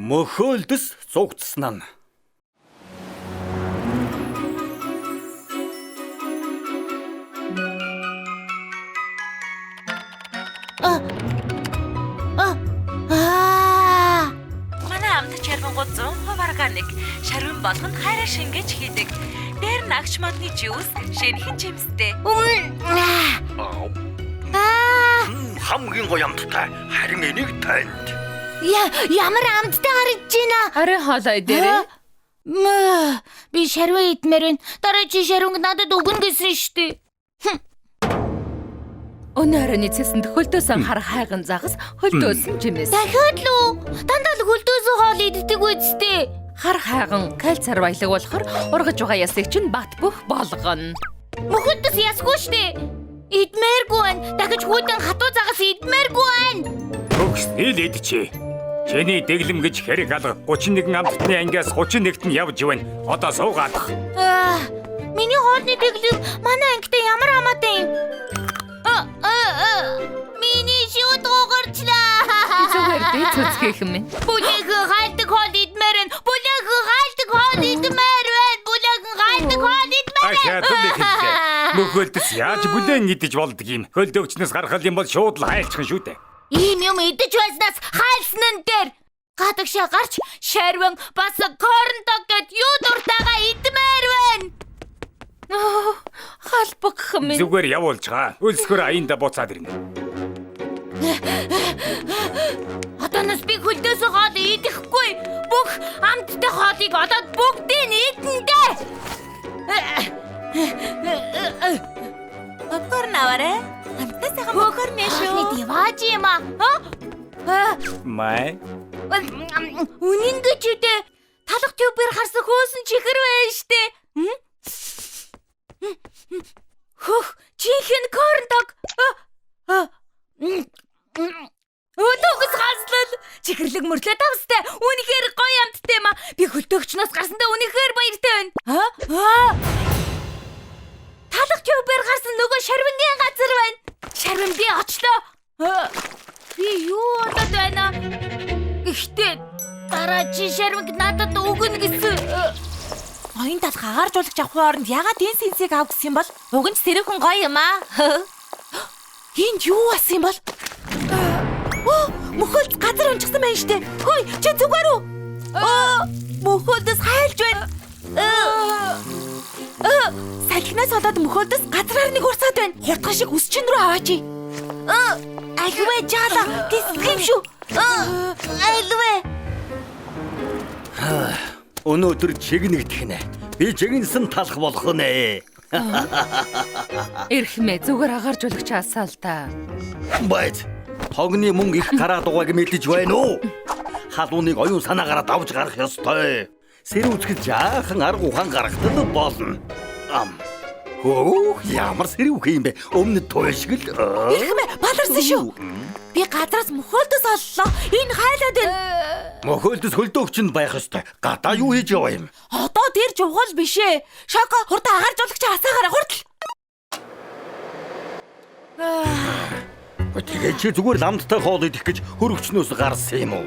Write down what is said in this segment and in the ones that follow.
Мөхөөлдөс зугтсан нь. Манай амт чармангууд 100% органик, шарвин болгонд хайраа шингээж хийдэг. Дээр нь агч модны жуус, шинэхэн жимстэй. Хамгийн гоё амттай. Харин энийг танд. Ямар амттай харагдаж байна? Харин хоолой дээр. Би шарваа идмээр байна. Дараа чи шарванг надад өгнө гэсэн штэ. Өнөө оройн цэсэнд хөлдөөсөн хар хайган загас, хөлдөөсөн жимээс. Дахиад л дандаа л хөлдөөсөө хоол иддэг үсттэй. Хар хайган кальцар баялаг болохоор ургаж байгаа ясыг чинь бат бөх болгоно. Мөхөддөс ясгүй штэ. Идмээргүй байна. Дахиж хүйдэн хатуу загас идмээргүй байна. Төгснөл идчихэ. Чиний дэглэм гэж хэрэг алга 31 амтны ангиас 31-т нь явж байна. Одоо суугаадах. Миний хоолны дэглэм манай ангитай ямар хамаатай юм? Миний шууд угарчлаа. Зүгээр дээ цэцгэх юм. Бүлэхэн хайлтг хоол идмээр байна. Бүлэхэн хайлтг хоол идмээр байна. Бүлэхэн хайлтг хоол идмээр Ахаа мөхөлдөс яаж бүлээн идэж болдг юм. Хөлдөгчнөөс гаргал юм бол шууд л хайлчхан шүү дээ. Ийм юм идэж байснаас хайлсан нь дээр гадагшаа гарч шарван бас корндог гэд юу дуртайгаа идмээр байна. Халбах юм. Зүгээр явуулж гаа. Өлсгөр аянда буцаад ирнэ. Одооноос би хөлдөөсөө хоол идэхгүй. Бүх амттай хоолыг одоо бүгдийг идэн дээ. Попкорн аваарэ. Амттай сайхан попкорн шүү. Хааны дивааж юм аа. Май. Үнэн гэж үдээ. Талах тюбээр харсан хөөсөн чихэр байна штэ. Хөх, чихэн корндог. Өдөгс хаслал. Чихэрлэг мөрлөө тавстай. Үнэхээр гоё амттай юм аа. Би хөлтөөгчнөөс гарсандаа үнэхээр баяртай байна. Талах тюбээр гарсан нөгөө шарвингийн газар байна. Шарвин би очлоо. Би юу болоод байна? Гэхдээ дараа чи шарвинг надад өгнө гэсэн. Оюун талх агаарж уулагч авахын оронд ягаад энэ сэнсийг ав гэсэн юм бол? Уг нь сэрхэн гоё юм аа. Энд юу бас юм бол? Мөхөлд газар унчихсан байна штэ. Хөөе, чи зүгээр үү? Мөхөлдөс хайлж байна. Салхинаас болоод мөхөлдөс газраар нэг урсаад байна. Хурдхан шиг үсчин рүү аваач. Альвэ жаала гисгэм шүү. Альвэ. Өнөөдөр чигнэгдэх нэ. Би чигнэсэн талах болох нэ. Эрхмээ зүгээр агаарж уулагч асаа л та. Байд. Тогны мөнгө их гараад байгааг мэдэж байна уу? Халууныг оюун санаагаараа давж гарах ёстой. Сэр үзэхэд жаахан арга ухаан гаргахтал болно. Ямар сэрүүх юм бэ? Өмнө туйлшгэл. Эрхмээ баларсан шүү. Би газраас мөхөлдөс оллоо. Энэ хайлаад байна. Мөхөлдөс хөлдөөгчөнд байх ёстой. Гадаа юу хийж яваа юм? Одоо дээр жугал бишээ. Шоко хурдан агаарж уулагч асаагаараа хурдл. Тэгээд чи зүгээр ламттай хоол идэх гэж хөрөгчнөөс гарсан юм уу?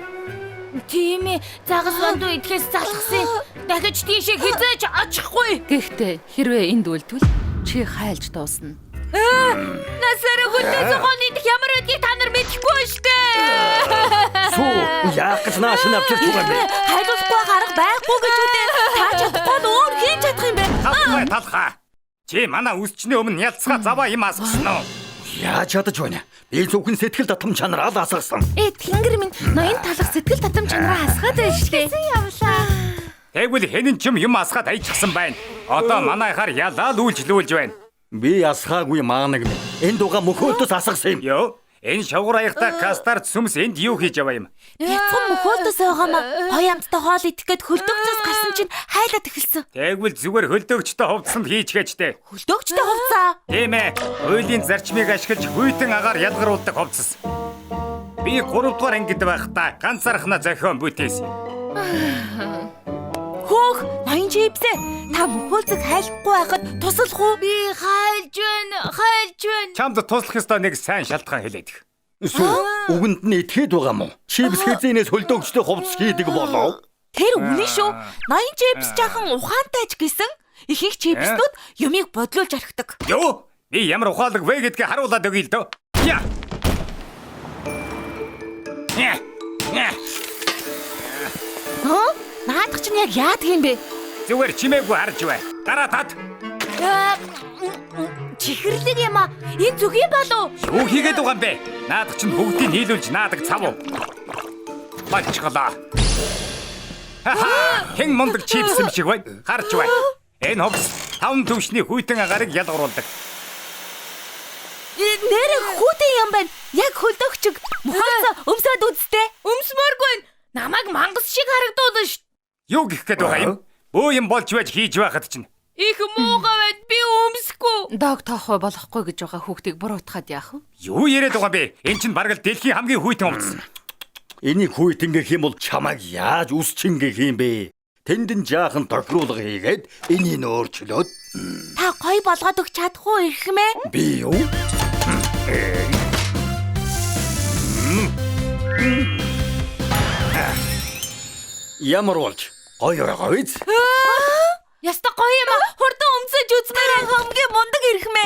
Тийм ээ. Загас бандуу идэхээс залхсан. Дахиж тийшээ хизээж очихгүй. Гэхдээ хэрвээ энд үлдвэл чи хайлж дуусна. Насаараа хөлдөөс хоол идэх ямар байдгийг та нар мэдэхгүй штэ. Сүү, яах гэж нааш нь авчирч байгаа юм бэ? Хайлуулахгүй гарга байхгүй гэж үдээ. Та чадахгүй нь өөр хийж чадах юм бэ? Талхаа. Чи манай үсчний өмнө ялцгаа заваа юм асгасан уу? Яаж чадаж байна? Би зөвхөн сэтгэл татам чанараа л асгасан. Тэнгэр минь ноён талах сэтгэл татам чанараа асгаад байна штэ. Явлаа. Тэгвэл хэнэн ч юм асгаад айчихсан байна. Одоо манайхаар ялаа л үйлчлүүлж байна. Би асгаагүй маанаг минь. Энд уга мөхөлдөс асгасан юм. Йоо, энэ шавгар аягтай кастард сүмс энд юу хийж яваа юм? Бяцхан мөхөлдөс байгаамаа. Гоё амттай хоол идэх гээд хөлдөгчөөс гарсан чинь хайлаад эхэлсэн. Тэгвэл зүгээр хөлдөөгчтэй хувцсанд хийчгээчтэй. Хөлдөгчтэй хувцаа. Тийм ээ. Хуулийн зарчмыг ашиглаж хүйтэн агаар ялгаруулдаг хувцас. Би 3 дугаар ангид байхдаа ганцаархнаа зохион бүтээсэн. Хөөх, ноён чипсээ. Та мөхөлдөс хайлахгүй байхад туслах уу? Би хайлж байна. Чамд туслах ёстой нэг сайн шалтгаан хэлээд. Үгэнд нь итгээд байгаа мó. Чипс хэзээнээс хөлдөөгчтэй хувцс хийдэг болов. Тэр үнэн шүү. Ноён чипс жаахан ухаантайч гэсэн. Ихэнх чипснүүд юмыг бодлуулж орхидог. Юу? Би ямар ухаалаг вэ гэдгийг харуулад өгье л дөө. Я. Наадах чинь яг яадаг юм бэ? Зүгээр чимээгүй харж бай. Дараа тат. Чихэрлэг юм аа. Энэ зүгий болов. Юу хийгээд байгаа юм бэ? Наадах чинь бүгдийг нийлүүлж наадаг цав уу? Бачгалаа. Хэн мундаг чипс юм шиг бай. Харж бай. Энэ хувцс 5 төвшний хүйтэн агарыг ялгаруулдаг. Нэр хүүтэн юм байна. Яг хөлдөөгчөг мохоц өмсөд үзтээ. Өмсмөргүй. Намайг мангас шиг харагдуулна ш. Юу гэх гээд байгаа юм? Бөө юм болж байж хийж байхад чинь. Их муугаа байд би өмсөхгүй. Дог тоохой болохгүй гэж байгаа хүүхдийг буруутгаад яах вэ? Юу яриад байгаа бэ? Энд чинь бараг л дэлхийн хамгийн хүйтэн хувцс. Энийг хүйтэн гэх юм бол чамайг яаж үсчин гэх юм бэ? Тэнд нь жаахан тохируулга хийгээд энийг өөрчлөөд Та гоё болгоод өгч чадахгүй ирэх мэ? би юу? Ямар болж гоё байгаа биз? Яста гоё юм аа. Хурдан өмсөж үзмээр хамгийн мундаг ирэх мэ?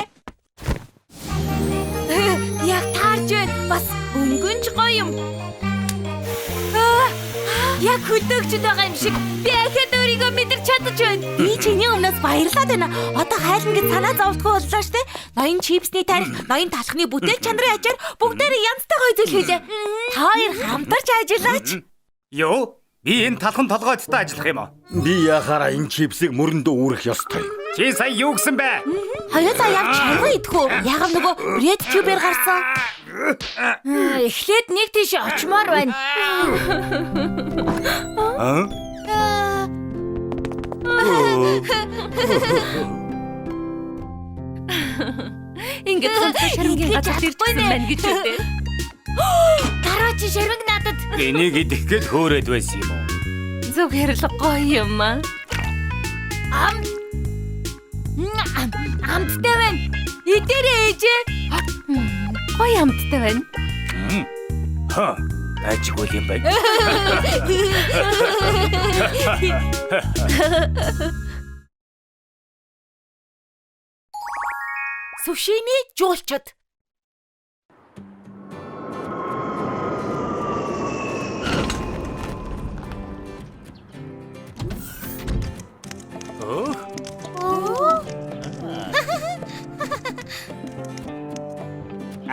Яг таарж байна. Бас өнгөнч гоё юм. Яг хөлдөөгчд байгаа юм шиг. Би ахад өөрийгөө мэдэрч чадаж байна. Би чиний өмнөөс баярлаад байна. Одоо хайлна гэж санаа зовдгоо боллоо штэ. Ноён чипсний тарих, ноён талхны бүтээл чанарын ачаар бүгдээрээ янзтай гоё зүйл хийлээ. Та хоёр хамтарч ажиллаач. Юу? Би энэ талхан толгойдтой ажиллах юм уу? Би яхаараа энэ чипсийг мөрөндөө үүрэх ёстой. Чи сая юу гэсэн бэ? Хоёулаа явж чарга идэх үү? Яг нөгөө Red Tube-ээр гарсан. Эхлээд нэг тийш очмоор байна. Ингээд хамтар шармгийн газар ирчихсэн байна гэж үү? Дараа чи шармиг надад. Энийг идэх гээд хөөрөөд байсан юм уу? Зүгээр л гоё юм аа. Амттай байна. Идэрээ ээжээ. Гоё амттай байна. Ажгүй юм байна. Сушими жуулчд.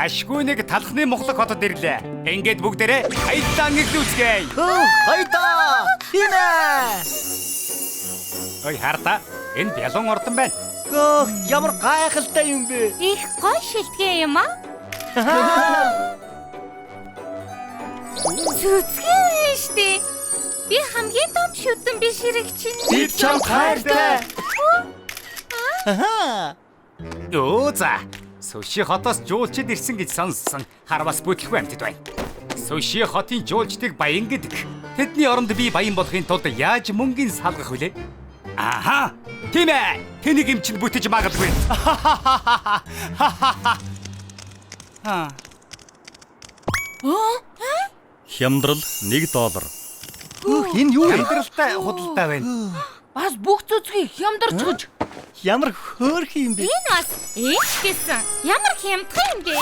Ашгүй нэг талхны мохлог хотод ирлээ. Ингээд бүгдээрээ хаялаа ангиллүүлцгээе. Хайда! Хинэ! Ой харта. Энэ бялуун ордон байна. Ямар гайхалтай юм бэ? Их гоё шилтгэ юм аа. Зүцгэн штэ. Би хамгийн том шүтэн биш хэрэг чинь. Бид чам хайртай. Юу за. Суши хотоос жуулчид ирсэн гэж сонссон. Харвас бүтлэхгүй амьтад байна. Суши хотын жуулчдыг баян гэдэг. Тэдний оронд би баян болохын тулд яаж мөнгөний салгах вүлээ? Аха! Тийм ээ. Тэнийг эмчэнд бүтэж магадгүй. Хямдрал $1. Энэ юу? Хямдралтай худалдаа байна. Бас бүх зүцгийг хямдарч. Ямар хөөрх юм бэ? Энэ бас ээж гэсэн. Ямар хямдхан юм бэ?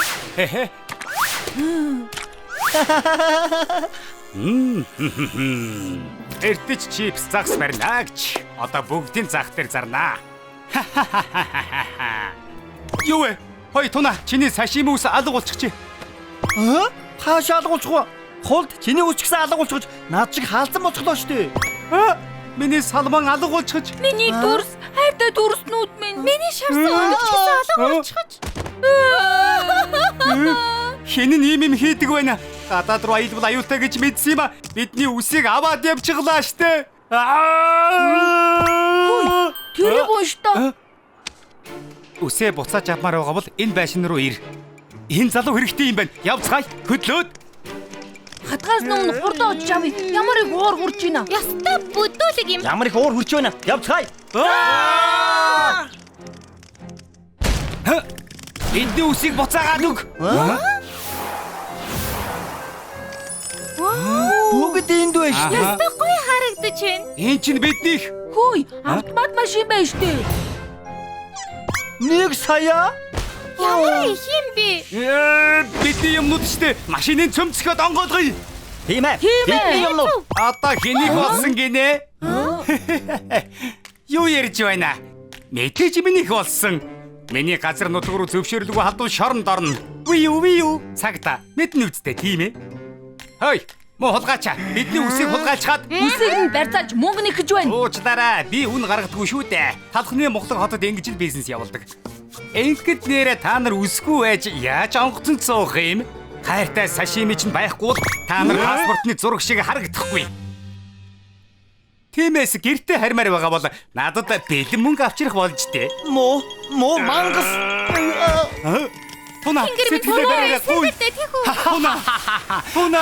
Эртэж чипс загс барина гэж. Одоо бүгдийн зах дээр зарнаа. Юу вэ? Хой туна чиний сашими ус алга болчихжээ. Хаашаа алгуулчих вэ? Хулд чиний үсгсэн алга болчихж наад шиг хаалцсан болчихлоо шүү дээ. Миний салман алга болчихж. Миний дүрс, хайртай дүрснүүд минь. Миний шарсан өнгөчсөн алга болчихж. Хэн нь ийм юм хийдэг байна? Гадаад руу аялбал аюултай гэж мэдсэн юм а. Бидний үсийг аваад явчихлаа штэ. Тэрийг уншдаа. Үсээ буцааж авмаар байгаа бол энэ байшин руу ир. Энэ залуу хэрэгтэй юм байна. Явцгаая. Хөдлөөд. Хатгаас өмнө хурдан очиж авъя. Ямар их уур хурж байна. Яста бүдүүлэг юм. Ямар их уур хурж байна. Явцгаая. Эдний үсийг буцаагаад өг. энд байж шүү. Ястаа гоё харагдаж байна. Энэ чинь биднийх. Хөөе, автомат машин байна штэ. Нэг сая. Ямар их юм бэ? Бидний юмнууд штэ. Машиныг цөмцөхөд онгоолгоё. Тийм ээ. Бидний юмнууд. Одоо хэнийг болсон гинэ? Юу ярьж байна? Мэдээж минийх болсон. Миний газар нутг руу зөвшөөрлөгөө халдвал шоронд орно. Ви юу? Цагта. Мэднэ үсттэй тийм ээ. Хөөе, муу хулгайчаа. Бидний үсийг хулгайлчаад Үсийг нь барьцаалж мөнгө нэгэж байна. уучлаарай. Би үн гаргадаггүй шүү дээ. Талхны Монгол хотод ингэж л бизнес явуулдаг. Ингээд нэрэ та нар үсгүй байж яаж онгоцон цуух юм? Хайртай сашими ч байхгүй бол та нар паспортны зураг шиг харагдахгүй. Тиймээс гэртээ хармаар байгаа бол надад бэлэн мөнгө авчрах болж дээ. Муу мангас. Туна сэтгэлээ бариараа гуй. Туна.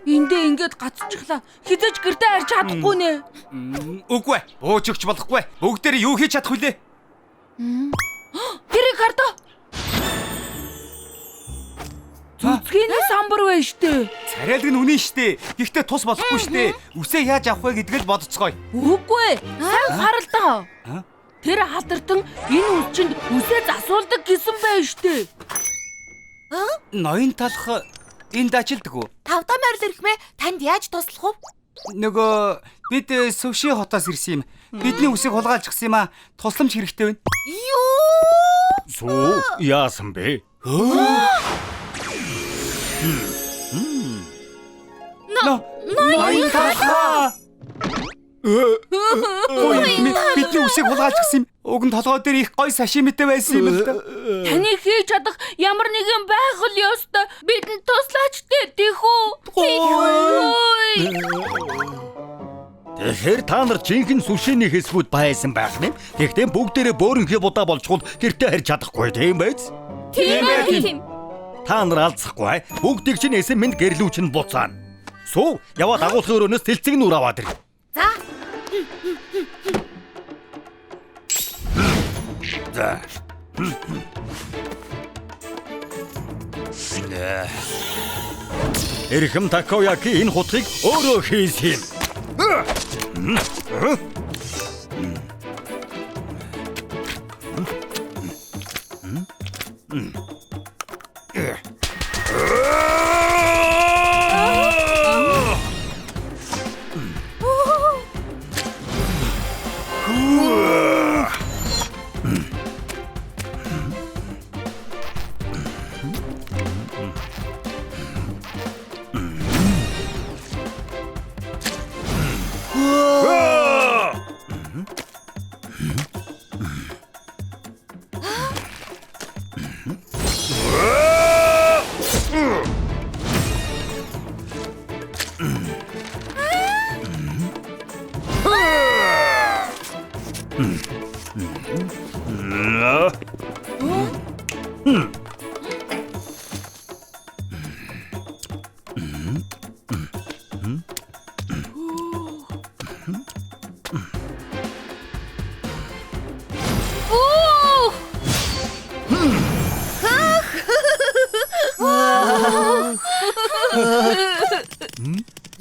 Эндээ ингээд гацчихлаа. Хизэж гэртээ харж чадахгүй нэ. Үгүй, бууж өгч болохгүй. Бүгдээр юу хийж чадах вүлээ? Тэрийг хардаа. Зүцгийний самбар байна штэ. Царайлаг нь үнэн штэ. Гэхдээ тус болохгүй штэ. Үсээ яаж авах вэ гэдгийг л бодцгоё. Үгүй. Сайн харалдаа. Тэр халтартан энэ үсчинд үсээ засуулдаг гэсэн байна штэ. Ноён талх энд ажилдаг уу? Тавдаа морил ирэх мэ танд яаж туслах вэ? Нөгөө бид Сөвши хотоос ирсэн юм. Бидний үсийг хулгайлчихсан юм а. Тусламж хэрэгтэй байна. Суу яасан бэ? Ноён талха. Бидний үсийг хулгайлчихсан юм. Уг нь толгой дээр их гой сашимитэй байсан юм л да. Таны хийж чадах ямар нэгэн байгаль ёстой. Бидэнд туслаач тийх үү? Тэгэхээр та нар жинхэнэ сүшиний хэсгүүд байсан байх юм. Гэхдээ бүгдээрээ бөөрөнхий будаа болчихвол гэртээ харж чадахгүй тийм байц? Тийм. Та нар алцахгүй. Бүгдийг чинь эсэм минь гэрлүүч нь буцаана. Суу яваад агуулгын өрөөнөөс тэлцэг нүр аваад ир. За. Эрхэм Такояки энэ хутгийг өөрөө хийсэн.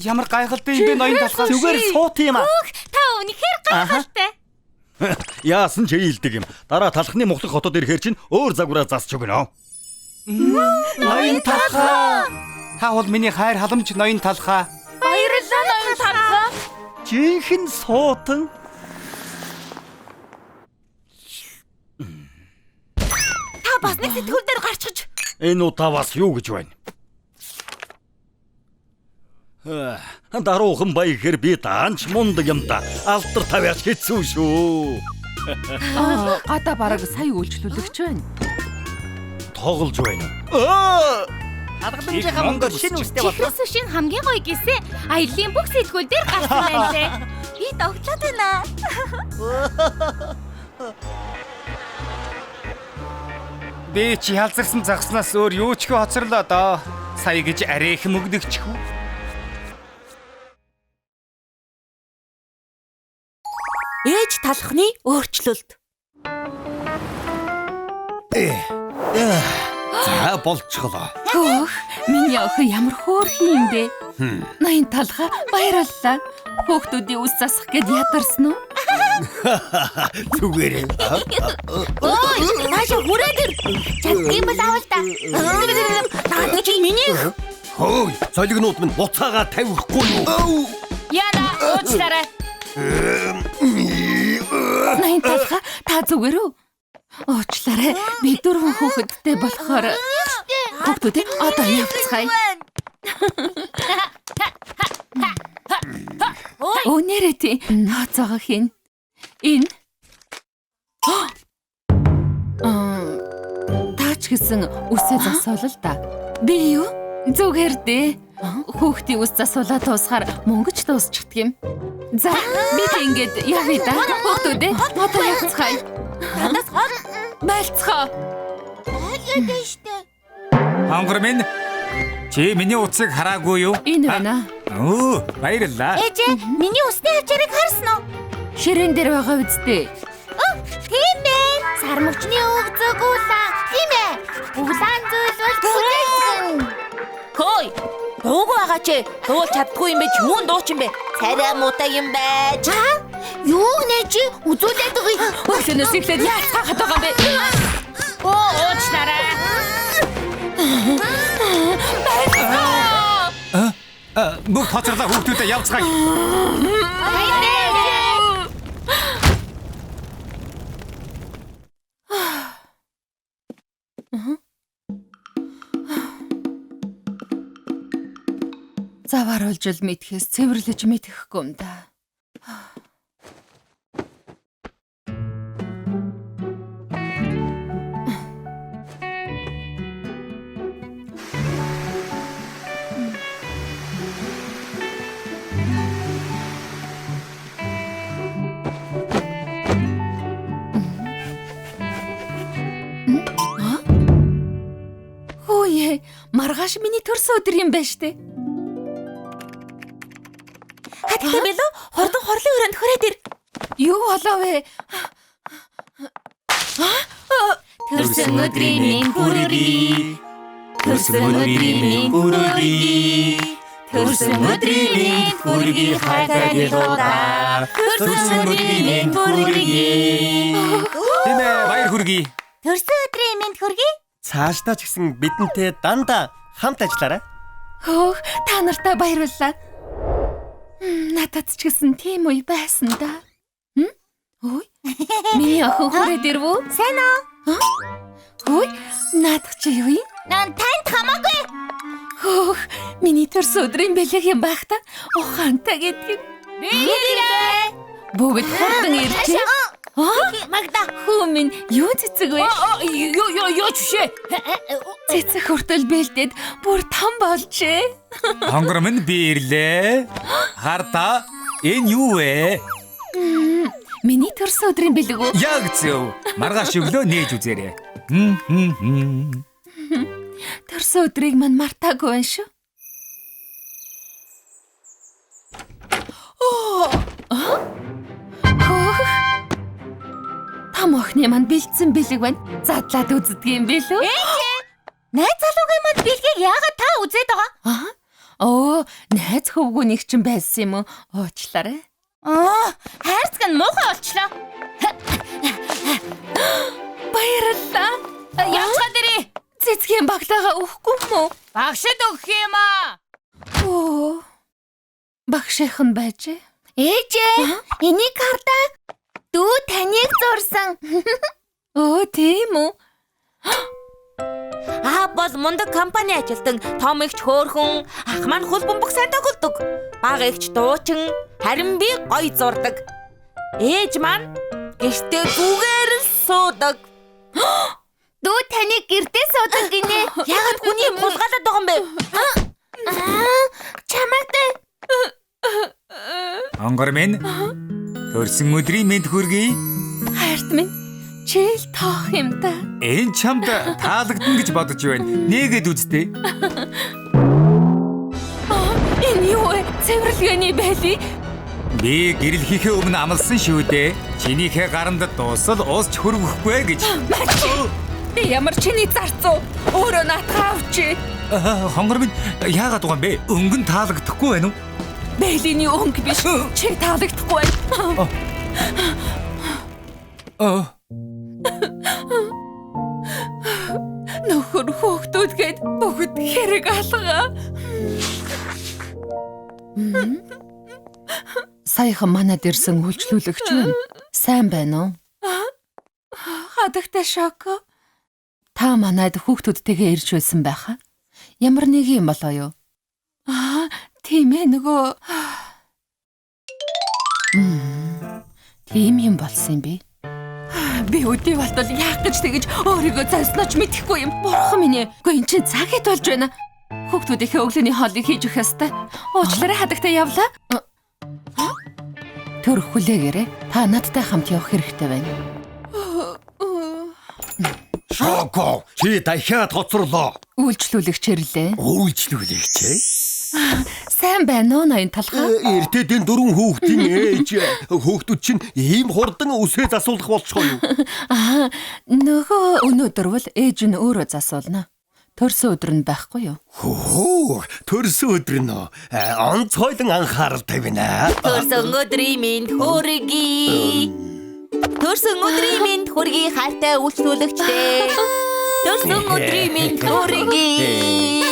Ямар гайхалтай юм бэ ноён талхаа. Зүгээр суут юм аа. Та үнэхээр гайхалтай. Яасан ч хийлдэг юм. Дараа талхны Монгол хотод ирэхээр чинь өөр загвараа засч өгнө. Ноён талхаа. Та бол миний хайр халамж ноён талхаа. Баярлалаа ноён талхаа. Жинхэнэ суутан. Та бас нэг сэтгүүл дээр гарчиж. Энэ удаа бас юу гэж байна? Даруухан баяхэр би таанч мундаг юм да. Алтар тавьяач хэцүү шүү. Гадаа бараг сая үйлчлүүлэгч байна. Тоглож байна. Хадгаламжийнхаа мөнгөөр шинэ үстэй Чихрээс шин хамгийн гоё гисэн аялын бүх сэтгүүл дээр гарсан байна лээ. Би тогтлоод байна. Би чи ялзарсан загснаас өөр юу ч хөө хоцорлоо доо. Сая гэж арайх мөгдөгчхүү. Ээж талхны өөрчлөлт. За болчихлоо. Хөөх, миний охин ямар хөөрхөн юм бэ? Ноён талха баярлалаа. Хүүхдүүдийн үс засах гээд ядарсан уу? Зүгээрээ. Ой, наашаа хүрээд ир. Чадсан бол авал та. Наад чи миний. Хөөе, солигнууд минь буцаага тавихгүй юу? Яна, уучлаарай. Ноён талха та зүгээр үү? Уучлаарай. Би 4 хүүхэдтэй болохоор хүүхдүүдээ одоо явцгаая. Өнөөдөр тий тооцоогоо хийн. Энэ таач гэсэн үсээ засвал л да. Би юу? Зүгээр дээ. Хүүхдийн үс засвалаа дуусгаар мөнгөч дуусчихдаг юм. За би тэгээд явъя да. Хүүхдүүдээ одоо явцгаая. Надаас хол Байлцгаа. ялээд штэ. Хонгор минь чи миний утсыг хараагүй юу? Энэ байна. Оо, баярлалаа. Ээжээ, миний усны хавчарыг харсан уу? Ширээн дээр байгаа үсттэй. Тийм ээ. Сар мөчний өгзөг уулаа. Тийм ээ. Улаан зүйл бол бүлээгэн. Хөөе. Дуугүй байгаа чи. Дуул чаддгүй юм бэ? Юун дууч юм бэ? Царай муутай юм байж. Юу нэ чи үзүүлээд байгаа. Өглөөнөөс эхлээд яацгаад байгаа юм бэ? Уучлаарай. Бүх хоцорлоо хүүхдүүдэд явцгаая. Завааруулж л мэдхээс цэвэрлэж мэдхгүй юм да. Хөөе, маргааш миний төрсөн өдөр юм байна штэ. Хаттай билүү? Хордон хорлын өрөөнд хүрээд ир. Юу болов вэ? Төрсөн өдрийн минь хүргэе. Төрсөн өдрийн минь хүргэе. Төрсөн өдрийн минь хүргэе хайтагилуудаа. Төрсөн өдрийн минь хүргэе. Тийм ээ, баяр хүргэе. Төрсөн өдрийн минь хүргэе. Цаашдаа ч гэсэн бидэнтэй дандаа хамт ажиллаарай. Хөөх, та нартай баярлалаа. Надад ч гэсэн тийм үе байсан да. Ой. Миний охин хүрээд ирв үү? Сайн уу? Ой, наадах чи юу юм? Нан танд хамаагүй. Хөөх, миний төрсөн өдрийн бэлэг юм байх та. Ухаантай гэдэг. Бигээрээ. Бүгд хурдан ирчээ. Магда. Хүү минь юу цэцэг вэ? Юу чүшээ. Цэцэг хүртэл бэлдээд бүр том болжээ. Хонгор минь би ирлээ. Харта, энэ юу вэ? Миний төрсөн өдрийн бэлэг үү? Яг зөв. Маргааш өглөө нээж үзээрэй. Төрсөн өдрийг мань мартаагүй байх шүү. Том охины манд бэлдсэн бэлэг байна. Задлаад үздэг юм билүү? Найз залуугийн манд бэлгийг яагаад та үзээд байгаа? Оо, найз хөвгүүнийг чинь байсан юм уу? Уучлаарай. Хайрцаг нь муухай болчлоо. Баярлалаа. Явцгаад ирээ. Цэцгийн багтаага өгөхгүй мүү? Багшд өгөх юм аа. Оо. Багшийнхан байжээ. Ээжээ, энийг хардаа. Дүү таныг зурсан. Оо, тийм үү? Бол мундаг компани ажилтан том ихч хөөрхөн, ах маань хөл бөмбөг сайн тоглодог. Бага ихч дуучин, харин би гоё зурдаг. Ээж маань гэртээ зүгээр л суудаг. Дүү таныг гэртээ суудаг гинэ. Яагаад хүний булгаалаад байгаа юм бэ? Чамаатай. Хонгор минь төрсөн өдрийн мэнд хүргэе. Хайрт минь чийл тоох юм да. Энэ чамд таалагдана гэж бодож байна. Нээгээд үзтээ. Энэ юу вэ? Цэвэрлэгээний байли? Би гэрэл хийхээ өмнө амласан шүү дээ. Чинийхээ гарамд дуусал уусч хөрвөхгүй гэж. Би ямар чиний зарцуу өөрөө наатаа авчи. Хонгор минь яагаад байгаа юм бэ? Өнгөн таалагдахгүй байна уу? Бэлиний өнгө биш. Чи таалагдахгүй байна. Нөхөр хүүхдүүдгээд бүгд хэрэг алгаа. Саяхан манад ирсэн үйлчлүүлэгч байна. Сайн байна уу? Хадагтай шоко. Та манад хүүхдүүдтэйгээ ирж байсан байхаа. Ямар нэг юм болоо юу? Тийм ээ нөгөө. Тийм юм болсон юм бэ? Би өдөө болтол яах гэж тэгэж өөрийгөө зайлснаач мэдэхгүй юм. Бурхан минь ээ. Гэхдээ эн чинь цаг хэд болж байна? Хүүхдүүдийнхээ өглөөний хоолыг хийж өгөх ёстой. Уучлаарай хадагтай явлаа. Төр хүлээгээрэй. Та надтай хамт явах хэрэгтэй байна. Шоко, чи дахиад хоцорлоо. Үйлчлүүлэгч ирлээ. Үйлчлүүлэгч ээ? Сайн байна уу ноён талхаа? Эртэдэн 4 хүүхдийн ээж. Хүүхдүүд чинь ийм хурдан үсээ засуулах болчихоо юу? Нөгөө өнөөдөр бол ээж нь өөрөө засуулна. Төрсөн өдөр нь байхгүй юу? Хөө, төрсөн өдөр нь онцгойлон анхаарал тавина. Төрсөн өдрийн минь хүргэе. Төрсөн өдрийн минь хүргэе хайртай үйлчлүүлэгчтэй. Төрсөн өдрийн минь хүргэе.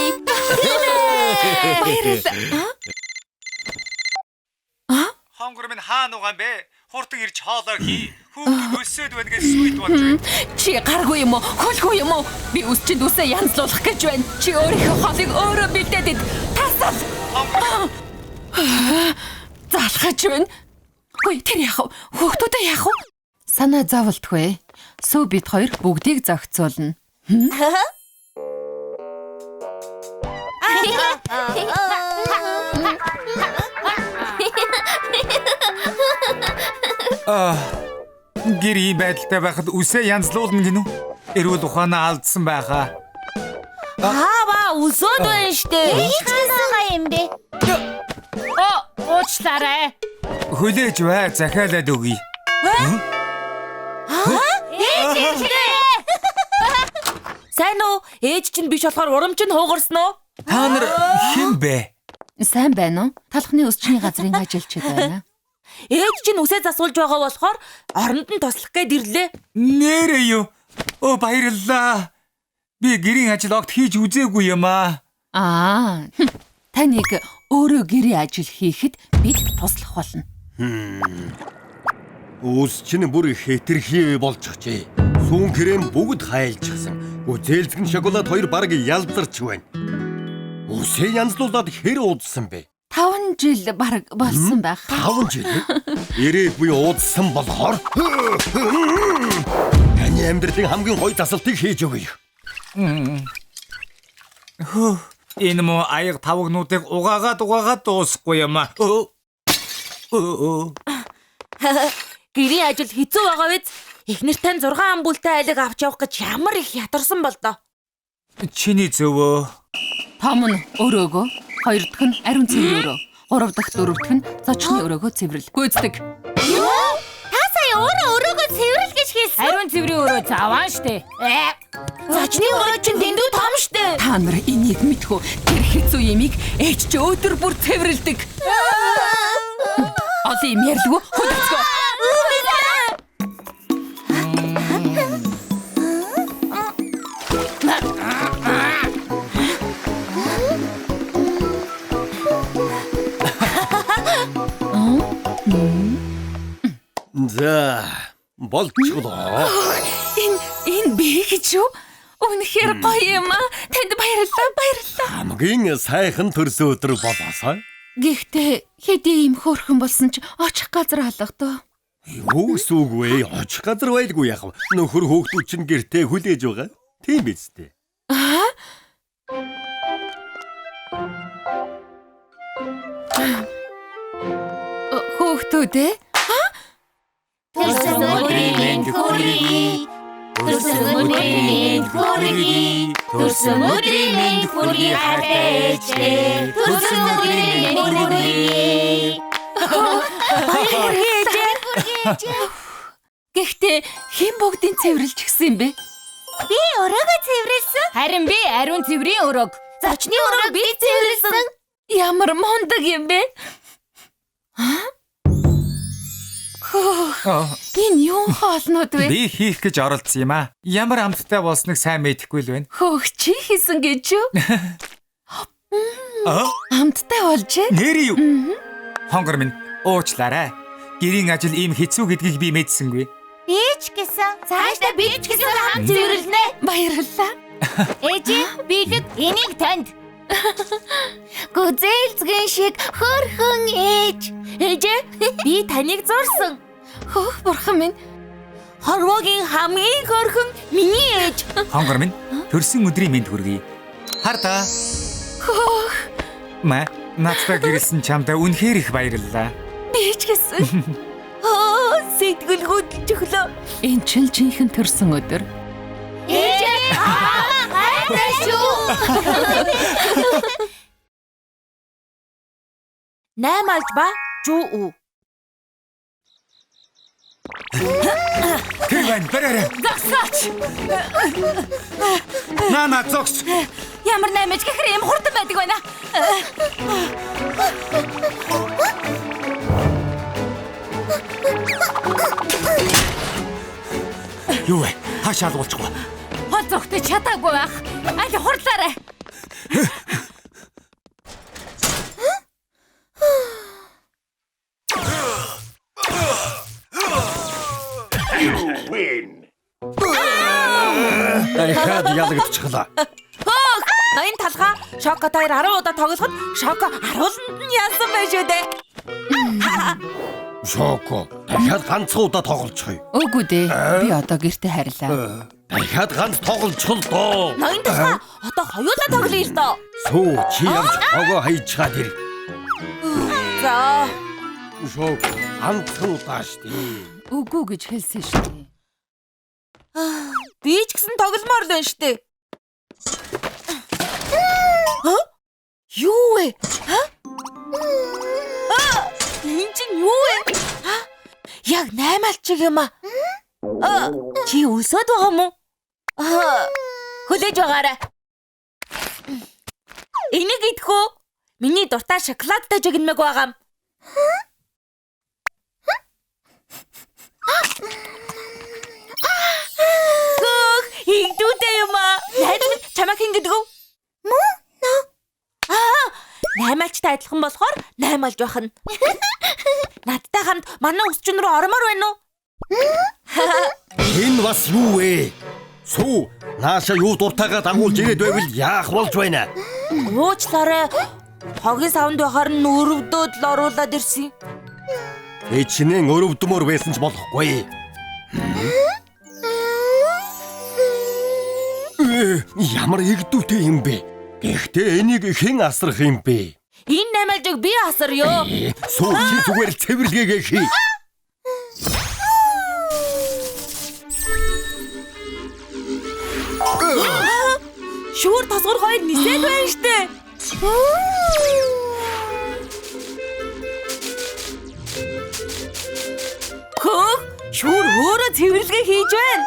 Хонгор минь хаана байгаа юм бэ? Хурдан ирж хоолоо хий. Хүүхдүүд өсөөд байна гэж сүйд болж байна. Чи гаргүй юм уу? Хөлгүй юм уу? Би үсчинд үсээ янзлуулах гэж байна. Чи өөрийнхөө хоолыг өөрөө бэлдээд ид. Тасал. Залхаж байна. Хөөе тэр яах вэ? Хүүхдүүдээ яах вэ? Санаа зовлтгүй. Сүү бид хоёр бүгдийг зохицуулна. Гэрийн байдалтай байхад үсээ янзлуулна гинүү. Эрүүл ухаанаа алдсан байхаа. Өсөөд байна штэ. Хийчихсэн юм бэ? Уучлаарай. Хүлээж бай, захиалаад өгье. Сайн уу? Ээж чинь биш болохоор урамч нь хуугарсан уу? Та нар хэн бэ? Сайн байна уу? Талхны өсчний газрын ажилчид байна. Ээж чинь үсээ засуулж байгаа болохоор оронд нь туслах гээд ирлээ. Нэрээ юу? Баярлалаа. Би гэрийн ажил огт хийж үзээгүй юм аа. Таныг өөрөө гэрийн ажил хийхэд бид туслах болно. Үс чинь бүр хэтэрхий болчихжээ. Сүүн крэм бүгд хайлчихсан. Зээлзгэн шоколад хоёр бараг ялдарч байна. Үсээ янзлуулаад хэр удсан бэ? 5 жил бараг болсон байх. 5 жил? Ирээд буй удсан болохоор таны амьдралын хамгийн гоё засалтыг хийж өгье. Энэ муу аяг тавгнуудыг угаагаад дуусахгүй юм аа. Гэрийн ажил хэцүү байгаа биз? Эхнэр тань 6 амбултай айлыг авч явах гэж ямар их ятарсан бол доо. Чиний зөвөө. Том нь өрөөгөө, хоёр дахь нь ариун цэвэр өрөө, гурав дахь дөрөв дахь нь зочны өрөөгөө цэвэрлэл. Гүйцэтгэг. Та сая өөрөө цэвэрлэл гэж хэлсэн. Ариун цэврийн өрөө заваа штэ. Зочны өрөө чинь дэндүү том штэ. Та нар энийг мэдхүү. Тэр хэцүү ямиг ээж чи өдөр бүр цэвэрлдэг. Олон юм ярьлгүй хөдөлгөө. За, болчихлоо. Энэ би гэж юу? Үнэхээр гоё юм аа. Танд баярлалаа. Хамгийн сайхан төрсөн өдөр болоосай. Гэхдээ хэдий юм хөөрхөн болсон ч очих газар алгадаа. Юу сүг вэ? Очих газар байлгүй яах вэ? Нөхөр хүүхдүүд чинь гэртээ хүлээж байгаа. Тийм биз дээ. Хүүхдүүд ээ? Төрсөн өдрийн минь хүргэе. Төрсөн өдрийн минь хүргэе. Төрсөн өдрийн минь хүргэе хатээч. Төрсөн өдрийн минь хүргэе. Гэхдээ хэн бүгдийг цэвэрлж гисэн юм бэ? Би өрөөгөө цэвэрлсэн. Харин би ариун цэврийн өрөөг. Зочны өрөөг би цэвэрлсэн. Ямар мундаг юм бэ? Энэ юу хоолнууд вэ? Би хийх гэж оролдсон юм аа. Ямар амттай болсныг сайн мэдэхгүй л байна. Хөөх чи хийсэн гэж юу? Амттай болжээ. Нэр юу? Хонгор минь уучлаарай. Гэрийн ажил ийм хэцүү гэдгийг би мэдсэнгүй. Би ч гэсэн. Цаашдаа би ч гэсэн хамт цэвэрлэнэ. Баярлалаа. Ээжи, бидэд энийг танд. Гүзээлзгэн шиг хөрхөн ээж. Ээжээ, би таныг зурсан. Хөөх бурхан минь. Хорвоогийн хамгийн хөрхөн миний ээж. Хонгор минь төрсөн өдрийн мэнд хүргэе. Хардаа. Хөөх. Надтай гэрэлсэн чамдаа үнэхээр их баярлалаа. Би ч гэсэн. Сэтгэл хөдлөж өглөө. Энэ чинь жинхэнэ төрсөн өдөр. Ээжээ. Хайртай шүү. 8 алж ба жуу. Кэвэн бэрэрэ. Засаач. Нана зогс. Ямар наймаж гэхээр юм хурдан байдаг байна. Юу вэ? Хаашаа луулчихгүй. Хол зүгтээ чадаагүй байх. Аль хурлаарай. Дахиад ялагдчихлаа. Ноён талхаа Шоко 2 10 удаа тоглоход Шоко харууланд нь яасан байх шүү дээ. Шоко. Дахиад ганцхан удаа тоглолцгоё. Үгүй дээ. Би одоо гэртээ харилаа. Дахиад ганц тоглолцгол доо. Ноён талхаа одоо хоёулаа тоглоё л доо. Сүү чи явж огоо хайж чаад ир. За. Шоко ганцхан удаа штий. Үгүй гэж хэлсэн шүү дээ. Би ч гэсэн тогломоор л байна штэ. Юу вэ? Энэ чинь юу вэ? Яг 8 алчиг юм аа. Чи өсөд байгаа юм уу? Хүлээж байгаарай. Энийг идэх үү? Миний дуртай шоколадтай жигнэмэг байгаа юм. Игдүүтэй юм аа. Найз минь чамайг хин гэдэг үү? Мөн нөө. 8 альчтай адилхан болохоор 8 алж байх нь. Надтай хамт манай өсчөн рүү ормоор байна уу? Энэ бас юу вэ? Сүү нааша юу дуртайгаа дагуулж ирээд байвал яах болж байна? Уучлаарай. Хогийн савнд байхаар нь өрөвдөөд л оруулаад ирсэн. Эчнэн өрөвдмөр байсан ч болохгүй. Ямар игдүүтэй юм бэ? Гэхдээ энийг хэн асрах юм бэ? Энэ 8 алжиг би асарё. Сүү чи зүгээр л цэвэрлэгээ хий. Шүүр тосгор хоёр нисээд байна штэ. Хөө шүүр өөрөө цэвэрлэгээ хийж байна.